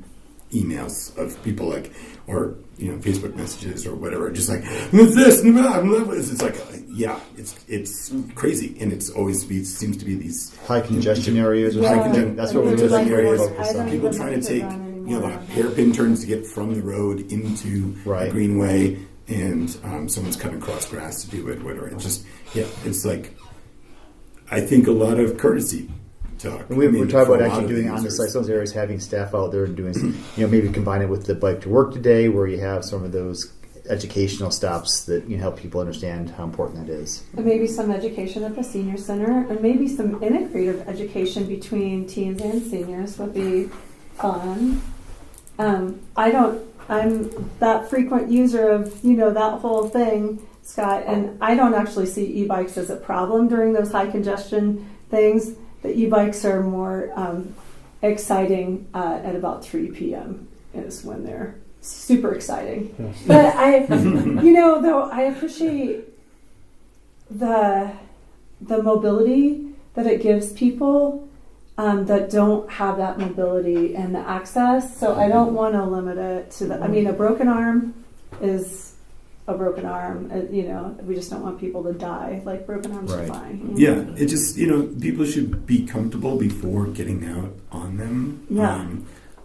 emails of people like, or Facebook messages or whatever, just like this, it's like it's crazy, and it's always seems to be these High congestion areas. That's what we're doing. People trying to take the hairpin turns to get from the road into the greenway. And someone's cutting across grass to do it, whatever. It's just, it's like, I think a lot of courtesy talk. And we're talking about actually doing on the site, those areas, having staff out there and doing, maybe combine it with the bike to work today, where you have some of those educational stops that help people understand how important that is. And maybe some education at the senior center, and maybe some integrative education between teens and seniors would be fun. I'm that frequent user of, that whole thing, Scott, and I don't actually see e-bikes as a problem during those high congestion things. The e-bikes are more exciting at about 3 p.m. is when they're super exciting. But I appreciate the mobility that it gives people that don't have that mobility and the access. So I don't want to limit it to a broken arm is a broken arm. We just don't want people to die. Like, broken arms are fine. Yeah, it just, people should be comfortable before getting out on them. Yeah.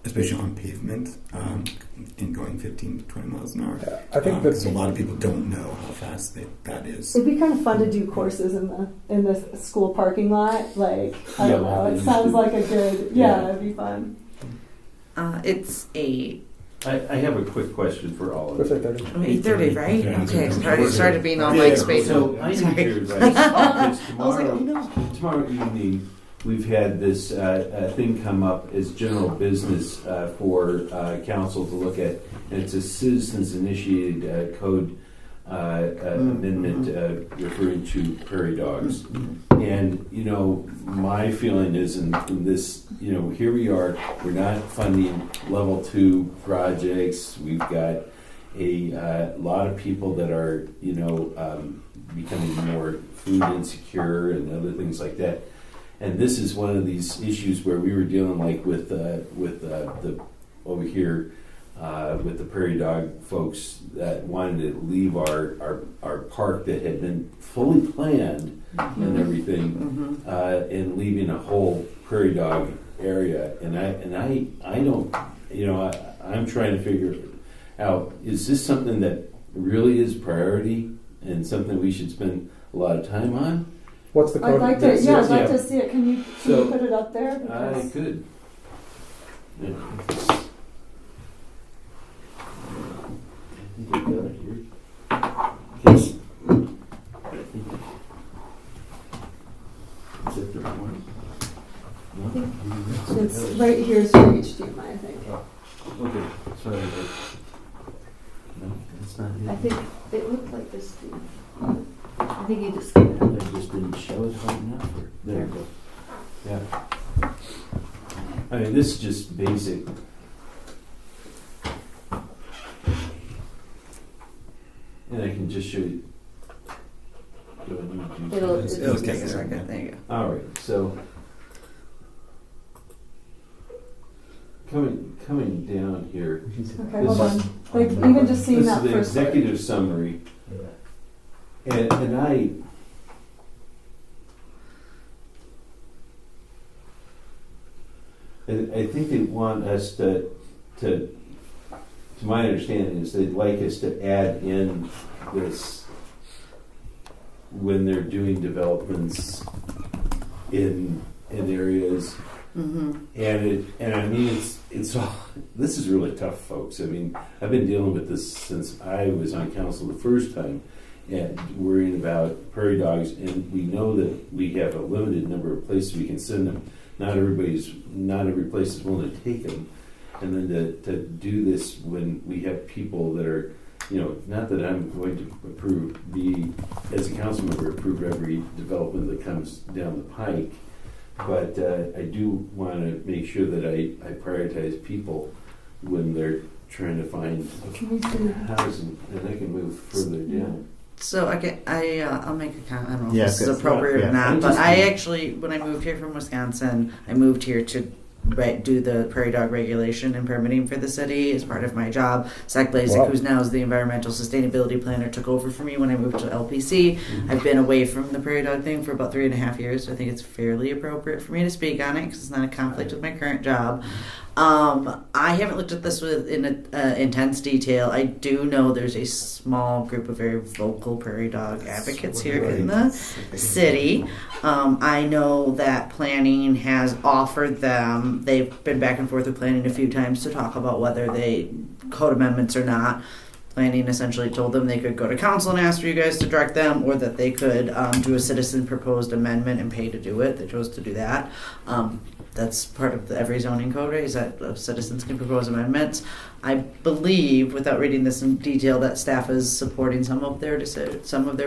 Especially on pavement, and going 15 to 20 miles an hour. I think because a lot of people don't know how fast that is. It'd be kind of fun to do courses in the school parking lot. Like, I don't know. It sounds like a good. It'd be fun. I have a quick question for all of you. 8:30, right? Yeah, Okay, it's I started being on like space. So I need your advice. Tomorrow evening, we've had this thing come up as general business for council to look at, and it's a citizens-initiated code amendment referring to prairie dogs. And, my feeling is in this, here we are, we're not funding level 2 projects. We've got a lot of people that are, becoming more food insecure and other things like that. And this is one of these issues where we were dealing with the over here with the prairie dog folks that wanted to leave our park that had been fully planned and everything, and leaving a whole prairie dog area. And I don't, I'm trying to figure out, is this something that really is priority and something we should spend a lot of time on? What's the code? I'd like to. This Yeah, is- I'd like to see it. Can you So, put it up there? I Because could. Yeah. I think I got it here. Yes. Is that the right one? No? it's right here's for HDMI, I think. Okay, sorry. No, that's not I it. think it looked like this too. I think you just gave it up. I just didn't show it hard enough. There we go. Yeah. I mean, this is just basic. And I can just show you. Do I need to- It'll take a second. There you go. All right, so coming down here. Okay, hold on. Like even just seeing This that is the first part. executive summary, and I think they want us to my understanding is they'd like us to add in this when they're doing developments in areas. Mm-hmm. And I mean it's all, this is really tough, folks. I mean, I've been dealing with this since I was on council the first time, and worrying about prairie dogs. And we know that we have a limited number of places we can send them. Not every place is willing to take them. And then to do this when we have people that are, not that I'm going to as a council member, approve every development that comes down the pike. But I do want to make sure that I prioritize people when they're trying to find housing, and I can move further down. So I'll make a comment. I don't know Yeah, if this is good. appropriate Yeah. or not, I but just- I actually, when I moved here from Wisconsin, I moved here to do the prairie dog regulation and permitting for the city as part of my job. Zach Blazek, Wow. who's now is the environmental sustainability planner, took over for me when I moved to LPC. I've been away from the prairie dog thing for about 3.5 years, so I think it's fairly appropriate for me to speak on it because it's not a conflict with my current job. I haven't looked at this in intense detail. I do know there's a small group of very vocal prairie dog advocates here in the city. I know that planning has offered them, they've been back and forth with planning a few times to talk about whether they code amendments or not. Planning essentially told them they could go to council and ask for you guys to direct them, or that they could do a citizen proposed amendment and pay to do it. They chose to do that. That's part of every zoning code, right? Is that citizens can propose amendments. I believe, without reading this in detail, that staff is supporting some of their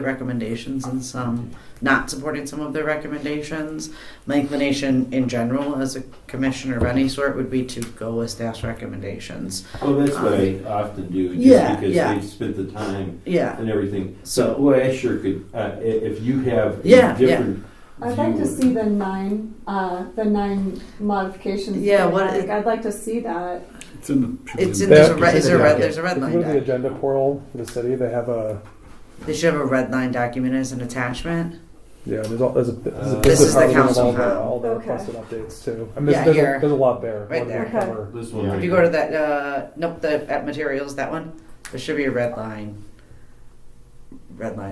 recommendations and some not supporting some of their recommendations. My inclination in general as a commissioner of any sort would be to go with staff's recommendations. Well, that's what I often do, just because they've spent the time and everything. So, boy, I sure could. If you have different. I'd like to see the nine modifications. Yeah, I'd like to see that. It's in the. There's a red line If you go to the document. agenda portal for the city, they have a. They should have a red line document as an attachment. Yeah, there's a This is the part of council all the Okay. requested updates too. I mean, Yeah, there's here. a lot there. Right More than there. we cover. This one. Yeah. If you go to that, at materials, that one, there should be a red line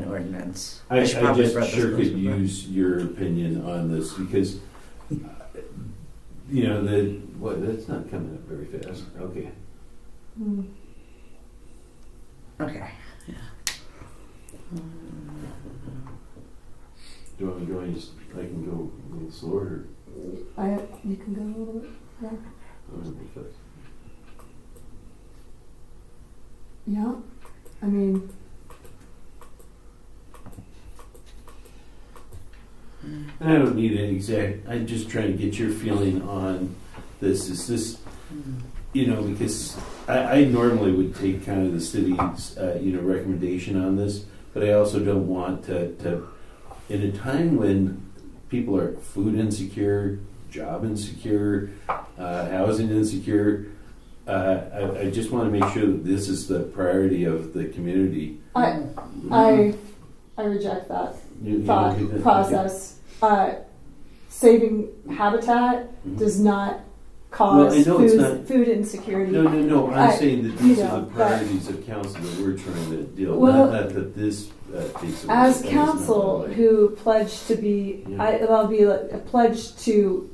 ordinance. I should probably just read this sure first, could but- use your opinion on this because, that's not coming up very fast. Okay. Okay. Do I can go a little slower or? You can go a little bit. Yeah. Yeah. I mean, And I don't need an exact, I'm just trying to get your feeling on this. Is this, because I normally would take kind of the city's, recommendation on this, but I also don't want to in a time when people are food insecure, job insecure, housing insecure, I just want to make sure that this is the priority of the community. I reject that You thought don't do that? process. Saving habitat does not cause Well, I know it's food, not- food insecurity. No. I'm saying that you these know, are the but- priorities of council that we're trying to deal with. Well, Not that this takes away. As That is council not the way. who pledged to be, Yeah. I'll be like, a pledge to,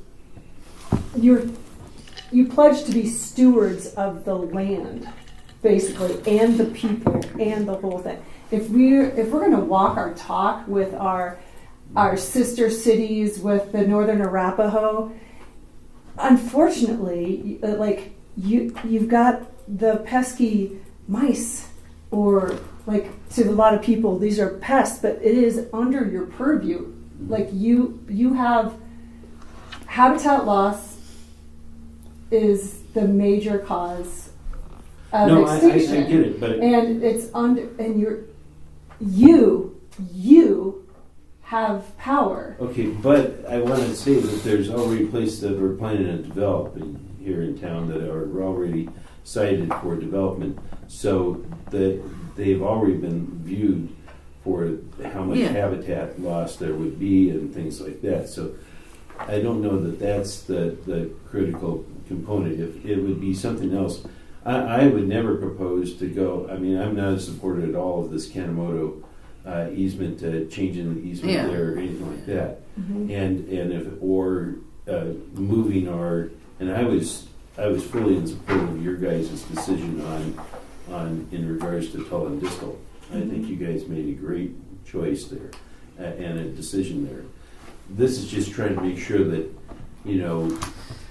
you pledge to be stewards of the land, basically, and the people, and the whole thing. If we're going to walk our talk with our sister cities, with the Northern Arapaho, unfortunately, like you've got the pesky mice, or like to a lot of people these are pests, but it is under your purview. Like you have habitat loss is the major cause of No, I extinction. get it, but And it's under, and you have power. okay, but I want to say that there's already places that we're planning to develop here in town that are already cited for development, so that they've already been viewed for how much Yeah. habitat loss there would be and things like that. So I don't know that that's the critical component. If it would be something else, I would never propose to go. I mean, I'm not a supporter at all of this Kanemoto easement, changing the easement Yeah. there or anything like that. Mm-hmm. And if or moving our, and I was fully in support of your guys' decision on in regards to Tull and Distal. I think you guys made a great choice there and a decision there. This is just trying to make sure that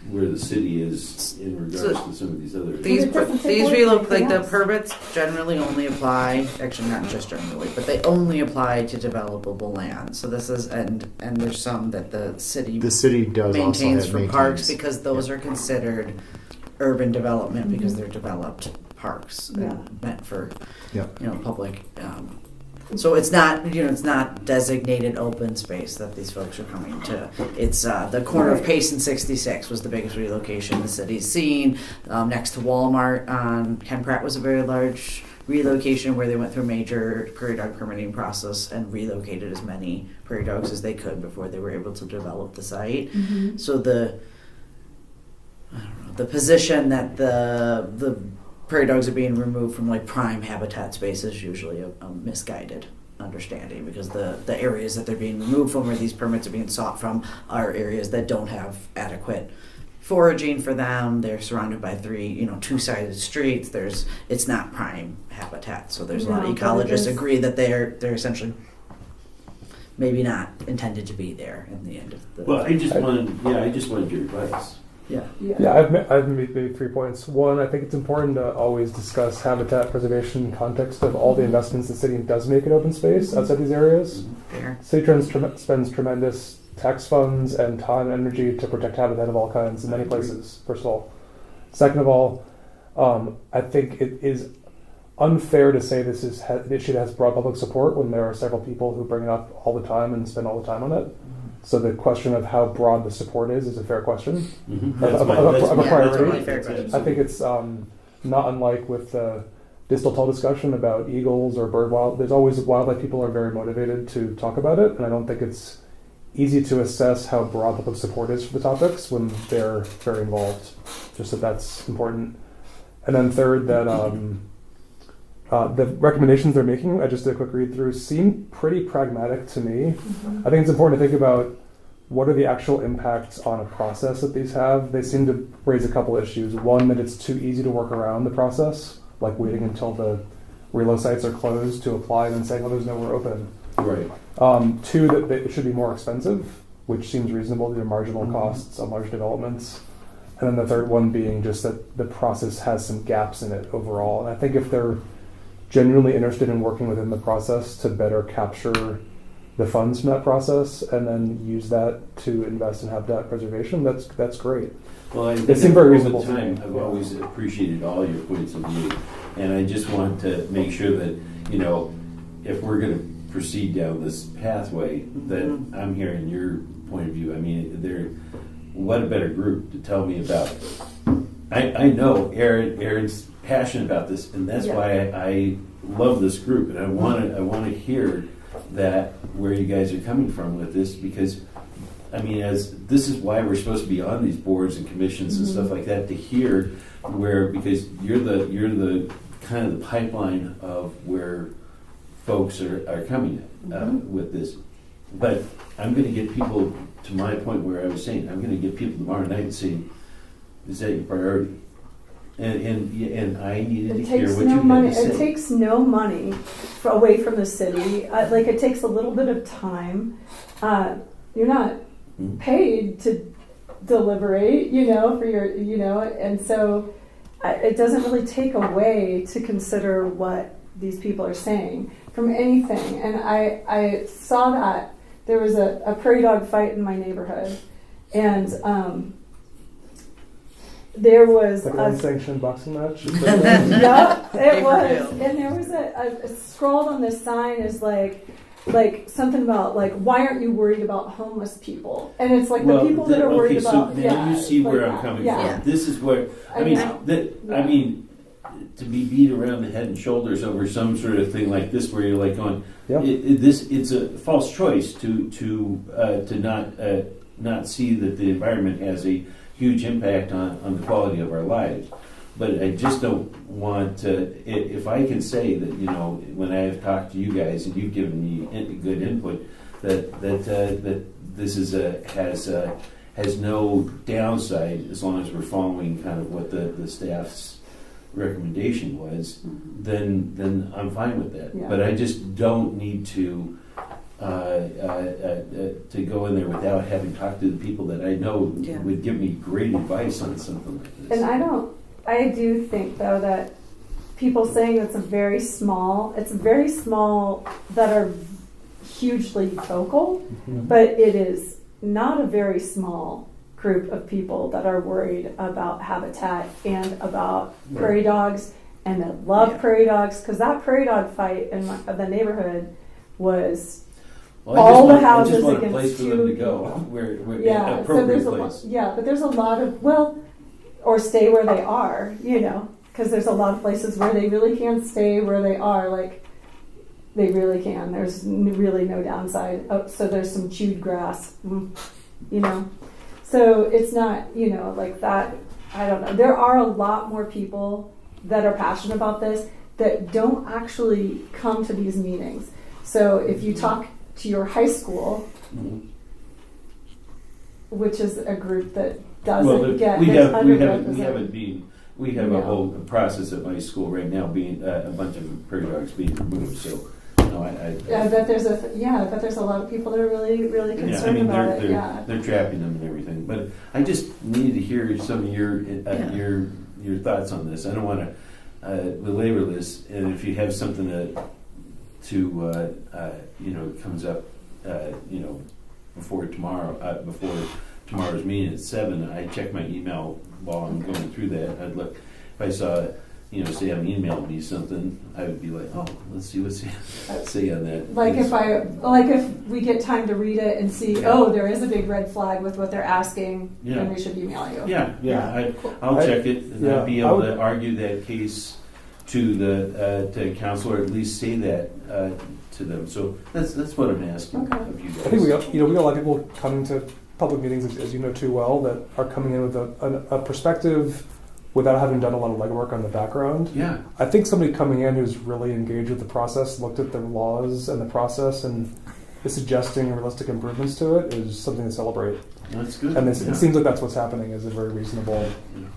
where the city is in regards to some of these other. These But it doesn't take these away from like the anything else. permits generally only apply, actually not just generally, but they only apply to developable land. So this is and there's some that the city does maintains also for have parks maintains. because those are considered urban development because they're developed parks Yeah. and meant for Yeah. public. So it's not it's not designated open space that these folks are coming to. It's the corner of Pace and 66 was the biggest relocation the city's seen. Next to Walmart on Ken Pratt was a very large relocation where they went through a major prairie dog permitting process and relocated as many prairie dogs as they could before they were able to develop the site. So the position that the prairie dogs are being removed from like prime habitat space is usually a misguided understanding because the areas that they're being removed from where these permits are being sought from are areas that don't have adequate foraging for them. They're surrounded by two-sided streets. It's not prime habitat. So there's a lot of No, but it ecologists is- agree that they're essentially maybe intended to be there in the end of the Well, I just wanted your advice. yeah. Yeah, I've made maybe 3 points. One, I think it's important to always discuss habitat preservation in context of all the investments the city does make in open space outside these areas. There. City spends tremendous tax funds and time and energy to protect habitat of all kinds in many places, first of all. Second of all, I think it is unfair to say this is an issue that has broad public support when there are several people who bring it up all the time and spend all the time on it. So the question of how broad the support is a fair question. Mm-hmm. Of a Yeah, priority. totally fair question. I think it's not unlike with the distal tull discussion about eagles or bird wild. There's always wildlife people are very motivated to talk about it, and I don't think it's easy to assess how broad public support is for the topics when they're very involved. Just that's important. And then third, that the recommendations they're making, I just did a quick read through, seem pretty pragmatic to me. I think it's important to think about what are the actual impacts on a process that these have. They seem to raise a couple issues. One, that it's too easy to work around the process, like waiting until the relo sites are closed to apply and then saying, oh, there's nowhere open. Right. Two, that it should be more expensive, which seems reasonable. These are marginal costs on large developments. And then the third one being just that the process has some gaps in it overall. And I think if they're genuinely interested in working within the process to better capture the funds from that process and then use that to invest in habitat preservation, that's great. Well, They seem very reasonable to time, me. I've always appreciated all your points of view, and I just want to make sure that if we're going to proceed down this pathway, that I'm hearing your point of view. I mean, what a better group to tell me about it. I know Aaron's passionate about this, and that's why I love this group, and I want to hear that where you guys are coming from with this, because I mean, as this is why we're supposed to be on these boards and commissions and stuff like that, to hear because you're the kind of the pipeline of where folks are coming with this. But I'm going to get people to my point where I was saying, I'm going to get people tomorrow night and say, is that your priority? And I needed to hear what you had to say. It takes no money away from the city. Like, it takes a little bit of time. You're not paid to deliberate, for your, and so it doesn't really take away to consider what these people are saying from anything. And I saw that there was a prairie dog fight in my neighborhood, and there was like an unsanctioned boxing match. Yeah, it was, and there was a scrawled on this sign is like something about like, why aren't you worried about homeless people? And it's like the people that are worried about. So now you see where I'm coming from. This is where I mean to be beat around the head and shoulders over some sort of thing like this, where you're like going, it's a false choice to not see that the environment has a huge impact on the quality of our lives. But I just don't want to, if I can say that, when I have talked to you guys and you've given me good input, that this is has no downside as long as we're following kind of what the staff's recommendation was, then I'm fine with that. But I just don't need to go in there without having talked to the people that I know would give me great advice on something like this. And I do think though that people saying it's very small that are hugely vocal, but it is not a very small group of people that are worried about habitat and about prairie dogs and that love prairie dogs, because that prairie dog fight in the neighborhood was all the houses I just want against a place for them to go, where yeah, so there's but there's a lot of or stay where they are, because there's a lot of places where they really can stay where they are, like they really can. There's really no downside. Oh, so there's some chewed grass, So it's not, like that. I don't know. There are a lot more people that are passionate about this that don't actually come to these meetings. So if you talk to your high school, which is a group that doesn't get we have a whole process at my school right now, being a bunch of prairie dogs being removed. So I bet there's a lot of people that are really really concerned about it. They're trapping them and everything. But I just needed to hear some of your thoughts on this. I don't want to belabor this, and if you have something to comes up before tomorrow's meeting at 7, I check my email while I'm going through that. I'd look, if I saw, say I'm emailed me something, I would be like, oh, let's see what's say on that. If we get time to read it and see, there is a big red flag with what they're asking, then we should email you. I'll check it, and I'll be able to argue that case to the council, or at least say that to them. So that's what I'm asking of you guys. I think we got a lot of people coming to public meetings, as you know too well, that are coming in with a perspective without having done a lot of legwork on the background. Yeah. I think somebody coming in who's really engaged with the process, looked at the laws and the process, and is suggesting realistic improvements to it is something to celebrate. That's good. And it seems like that's what's happening, is a very reasonable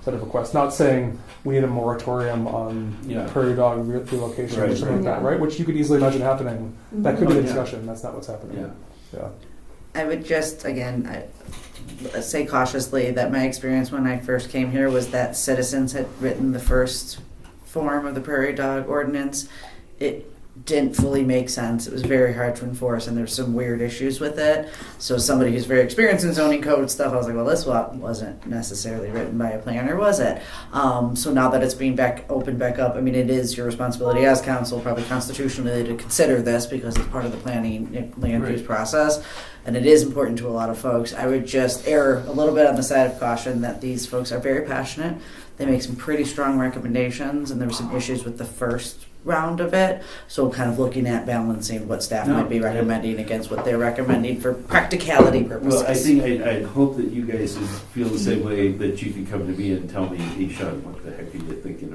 set of requests. Not saying we need a moratorium on prairie dog relocation or something like that, right? Which you could easily imagine happening. That could be the discussion. That's not what's happening. Yeah. I would just, again, say cautiously that my experience when I first came here was that citizens had written the first form of the prairie dog ordinance. It didn't fully make sense. It was very hard to enforce, and there's some weird issues with it. So somebody who's very experienced in zoning code stuff, I was like, well, this wasn't necessarily written by a planner, was it? So now that it's being opened back up, I mean, it is your responsibility as council, probably constitutionally, to consider this because it's part of the planning land use process, and it is important to a lot of folks. I would just err a little bit on the side of caution that these folks are very passionate. They make some pretty strong recommendations, and there were some issues with the first round of it. So kind of looking at balancing what staff No, might be I- recommending against what they're recommending for practicality purposes. Well, I think I'd hope that you guys would feel the same way, that you could come to me and tell me, hey, Sean, what the heck are you thinking?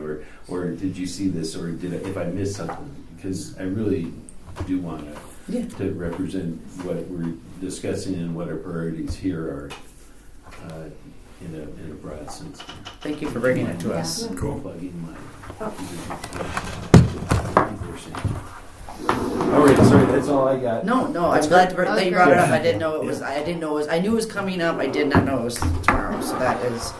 Or did you see this? Or if I missed something? Because I really do want to represent what we're discussing and what our priorities here are in a broad sense. Thank you for bringing it to us. Yeah. Cool. Plugging my All right, sorry, that's all I got. No, I'm That's glad great. that you That brought was it up. great. I didn't know it was. I knew it was coming up. I did not know it was tomorrow. So that is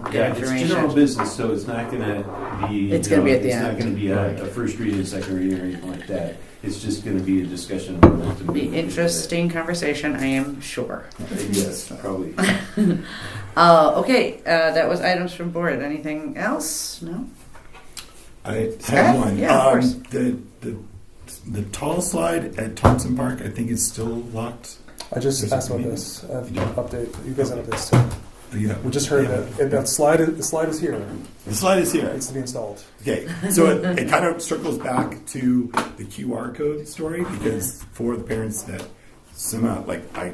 good Yeah, it's information. general business, so it's not going to be. It's gonna be at the It's end. not going to be a first reading, second reading, or anything like that. It's just going to be a discussion of what to Be move. interesting conversation, I am sure. Yes, probably. Okay, that was items from board. Anything else? No. I Scott? have one. Yeah, of course. The tall slide at Thompson Park, I think it's still locked. I just There's asked a about meeting. this update. You guys have this too. Yeah. We just heard that the slide is here. The slide is here. It needs to be installed. Okay, so it kind of circles back to the QR code story, because for the parents that somehow, like I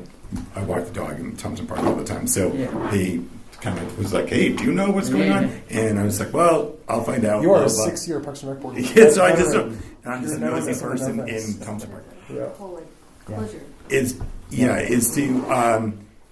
walk the dog in Thompson Park all the time, so they kind of was like, hey, do you know what's going on? And I was like, well, I'll find out. You are blah, a blah. 6-year Parks and Rec board. Yeah, so I'm just You're a never nosy missing person enough. in Thompson Park. Yeah. Holy closure. Is to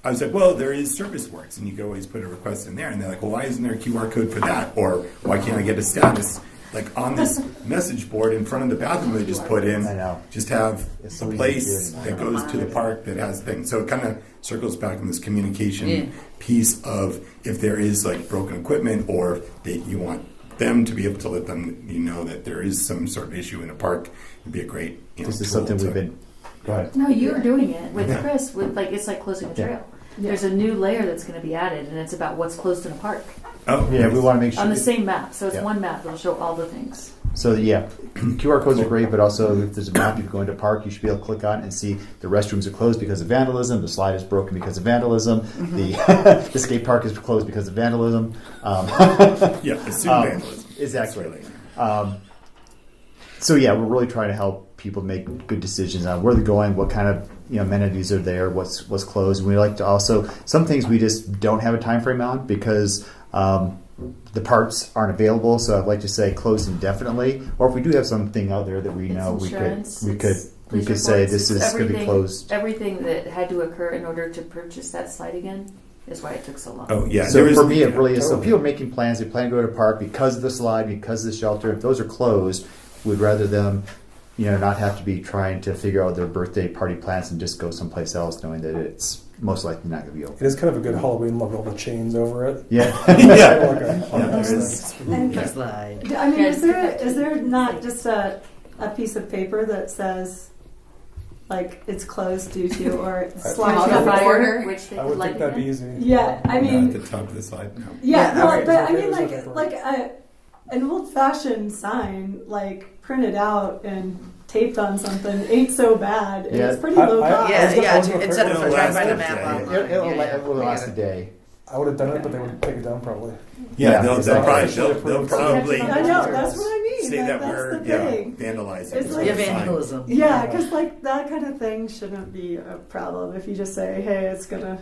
I was like, well, there is service works, and you can always put a request in there, and they're like, well, why isn't there a QR code for that, or why can't I get a status? Like on this message board in front of the bathroom, they just put in, I know. just have It's a so easy place to do. that goes to the park that has things. So it kind of circles back in this communication piece of if there is like broken equipment, or that you want them to be able to let them know that there is some sort of issue in a park, it'd be a great. This is tool something to- we've been. Go ahead. No, you're doing it with Chris. With it's like closing a trail. Yeah. There's a new layer that's going to be added, and it's about what's closed in a park Oh, Yeah, we want to make sure. on the same map. So it's Yeah. one map that'll show all the things. So yeah, QR codes are great, but also if there's a map, if you go into a park, you should be able to click on it and see the restrooms are closed because of vandalism, the slide is broken because of vandalism, the skate park is closed because of vandalism. Yeah, assume vandalism. Exactly. That's really- So yeah, we're really trying to help people make good decisions on where they're going, what kind of amenities are there, what's closed. And we like to also, some things we just don't have a time frame on because the parts aren't available. So I'd like to say closed indefinitely, or if we do have something out there that we It's know insurance, we it's could police say reports, this it's is going to be everything- closed. Everything that had to occur in order to purchase that slide again is why it took so long. Oh yeah. So there is- for me, it really is. So totally. people are making plans. They plan to go to a park because of the slide, because of the shelter. If those are closed, we'd rather them, not have to be trying to figure out their birthday party plans and just go someplace else, knowing that it's most likely not going to be open. It is kind of a good Halloween look, all the chains over it. Yeah. Yeah. Like a Yeah, nice there is- thing. And Slide. I mean, Yeah, is just there get that is there to- not just a piece of paper that says like it's closed due to or it's I- sliding Out out of of order, order? which they I could would like think that'd be again. easy. Yeah, I At mean, the top of the slide. No. yeah, Yeah, well, okay, but I so mean, papers are like an old-fashioned sign, like printed out and taped on something, ain't so bad. And Yeah. it's pretty low I- cost. Yeah, was yeah. gonna Instead of It'll trying to last find a a map day. online. It will Yeah, last yeah. a day. I would have done it, but they would take it down probably. Yeah, Yeah, they'll exactly. probably Officially they'll approved. probably I know, that's what I mean. say that that's we're the thing. vandalizing. It's like- Yeah, vandalism. Yeah, because like that kind of thing shouldn't be a problem if you just say, "Hey, it's gonna,"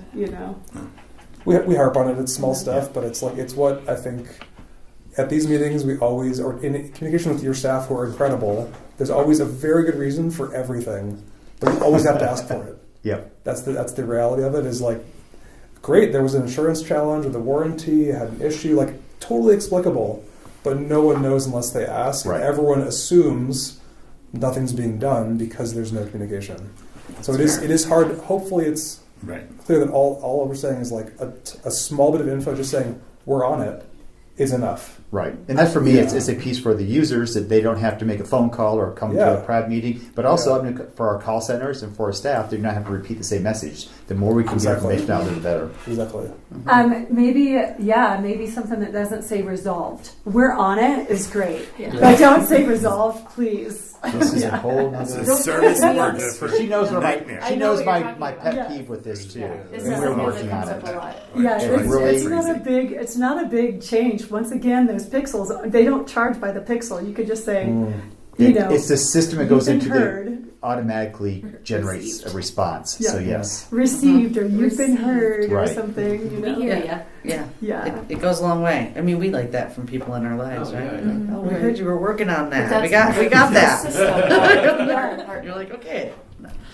We harp on it. It's small stuff, but it's what I think. At these meetings, we always, or in communication with your staff who are incredible, there's always a very good reason for everything, but you always have to ask for it. Yep. That's the reality of it. Is like, great, there was an insurance challenge with a warranty, had an issue, like totally explicable, but no one knows unless they ask. Right. And everyone assumes nothing's being done because there's no communication. So it is hard. Hopefully, it's Right. clear that all we're saying is like a small bit of info, just saying we're on it, is enough. Right. And that for me, it's a piece for the users that they don't have to make a phone call or come to a private meeting, but also I mean, for our call centers and for our staff, they do not have to repeat the same message. The more we can Exactly. get information out there, the better. Exactly. maybe something that doesn't say resolved. We're on it is great, Yeah. but don't say resolved, please. This is a whole It's nother. a service worker For for she knows what nightmare. I she know knows what you're my talking pet about. peeve with this too. Yeah, this And is we're something that working comes on up it. a lot. Yeah, It's it's, really it's not a big. It's not a big change. Once again, those pixels, they don't charge by the pixel. You could just say, It's the system that goes you've been into heard, the automatically generates a response. So Yeah. yes. received, or you've been heard, or Right. something. You We know. hear ya. Yeah. Yeah. It goes a long way. I mean, we like that from people in our lives, Oh, right? yeah, Like, yeah. oh, we heard you were working on But that. We that's- got that. System. Yeah. You're like, okay.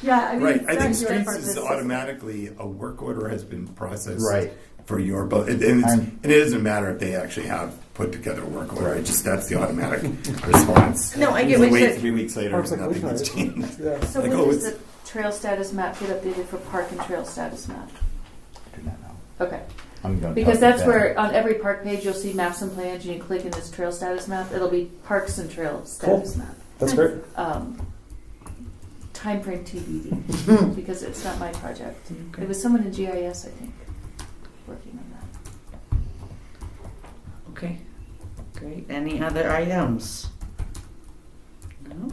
Yeah, I mean, Right. it's I think not your streets part, is it's- automatically a work order has been processed Right. for your boat. And it doesn't matter if they actually have put together a work order. It just that's the automatic response. No, I get You what wait you said. 3 weeks later Parks and like nothing has Lakeside. changed. Yeah. So Like, when oh, does it's- the trail status map get updated for park and trail status map? I do not know. Okay. I'm going to Because talk that's about where on every park page you'll see maps and plans, and you click in this trail status map. It'll be parks and trail status map. That's great. Time frame TBD because it's not my project. Okay. It was someone in GIS, I think, working on that. Okay. Great. Any other items? No?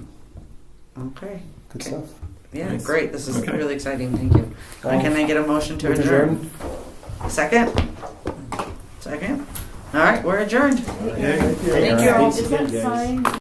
Okay. Good Okay. stuff. Yeah, Nice. great. This is Okay. really exciting. Thank you. Can I get a motion to With adjourn? Second? Second? All right, we're adjourned. Okay. Thank you all. Is that sign?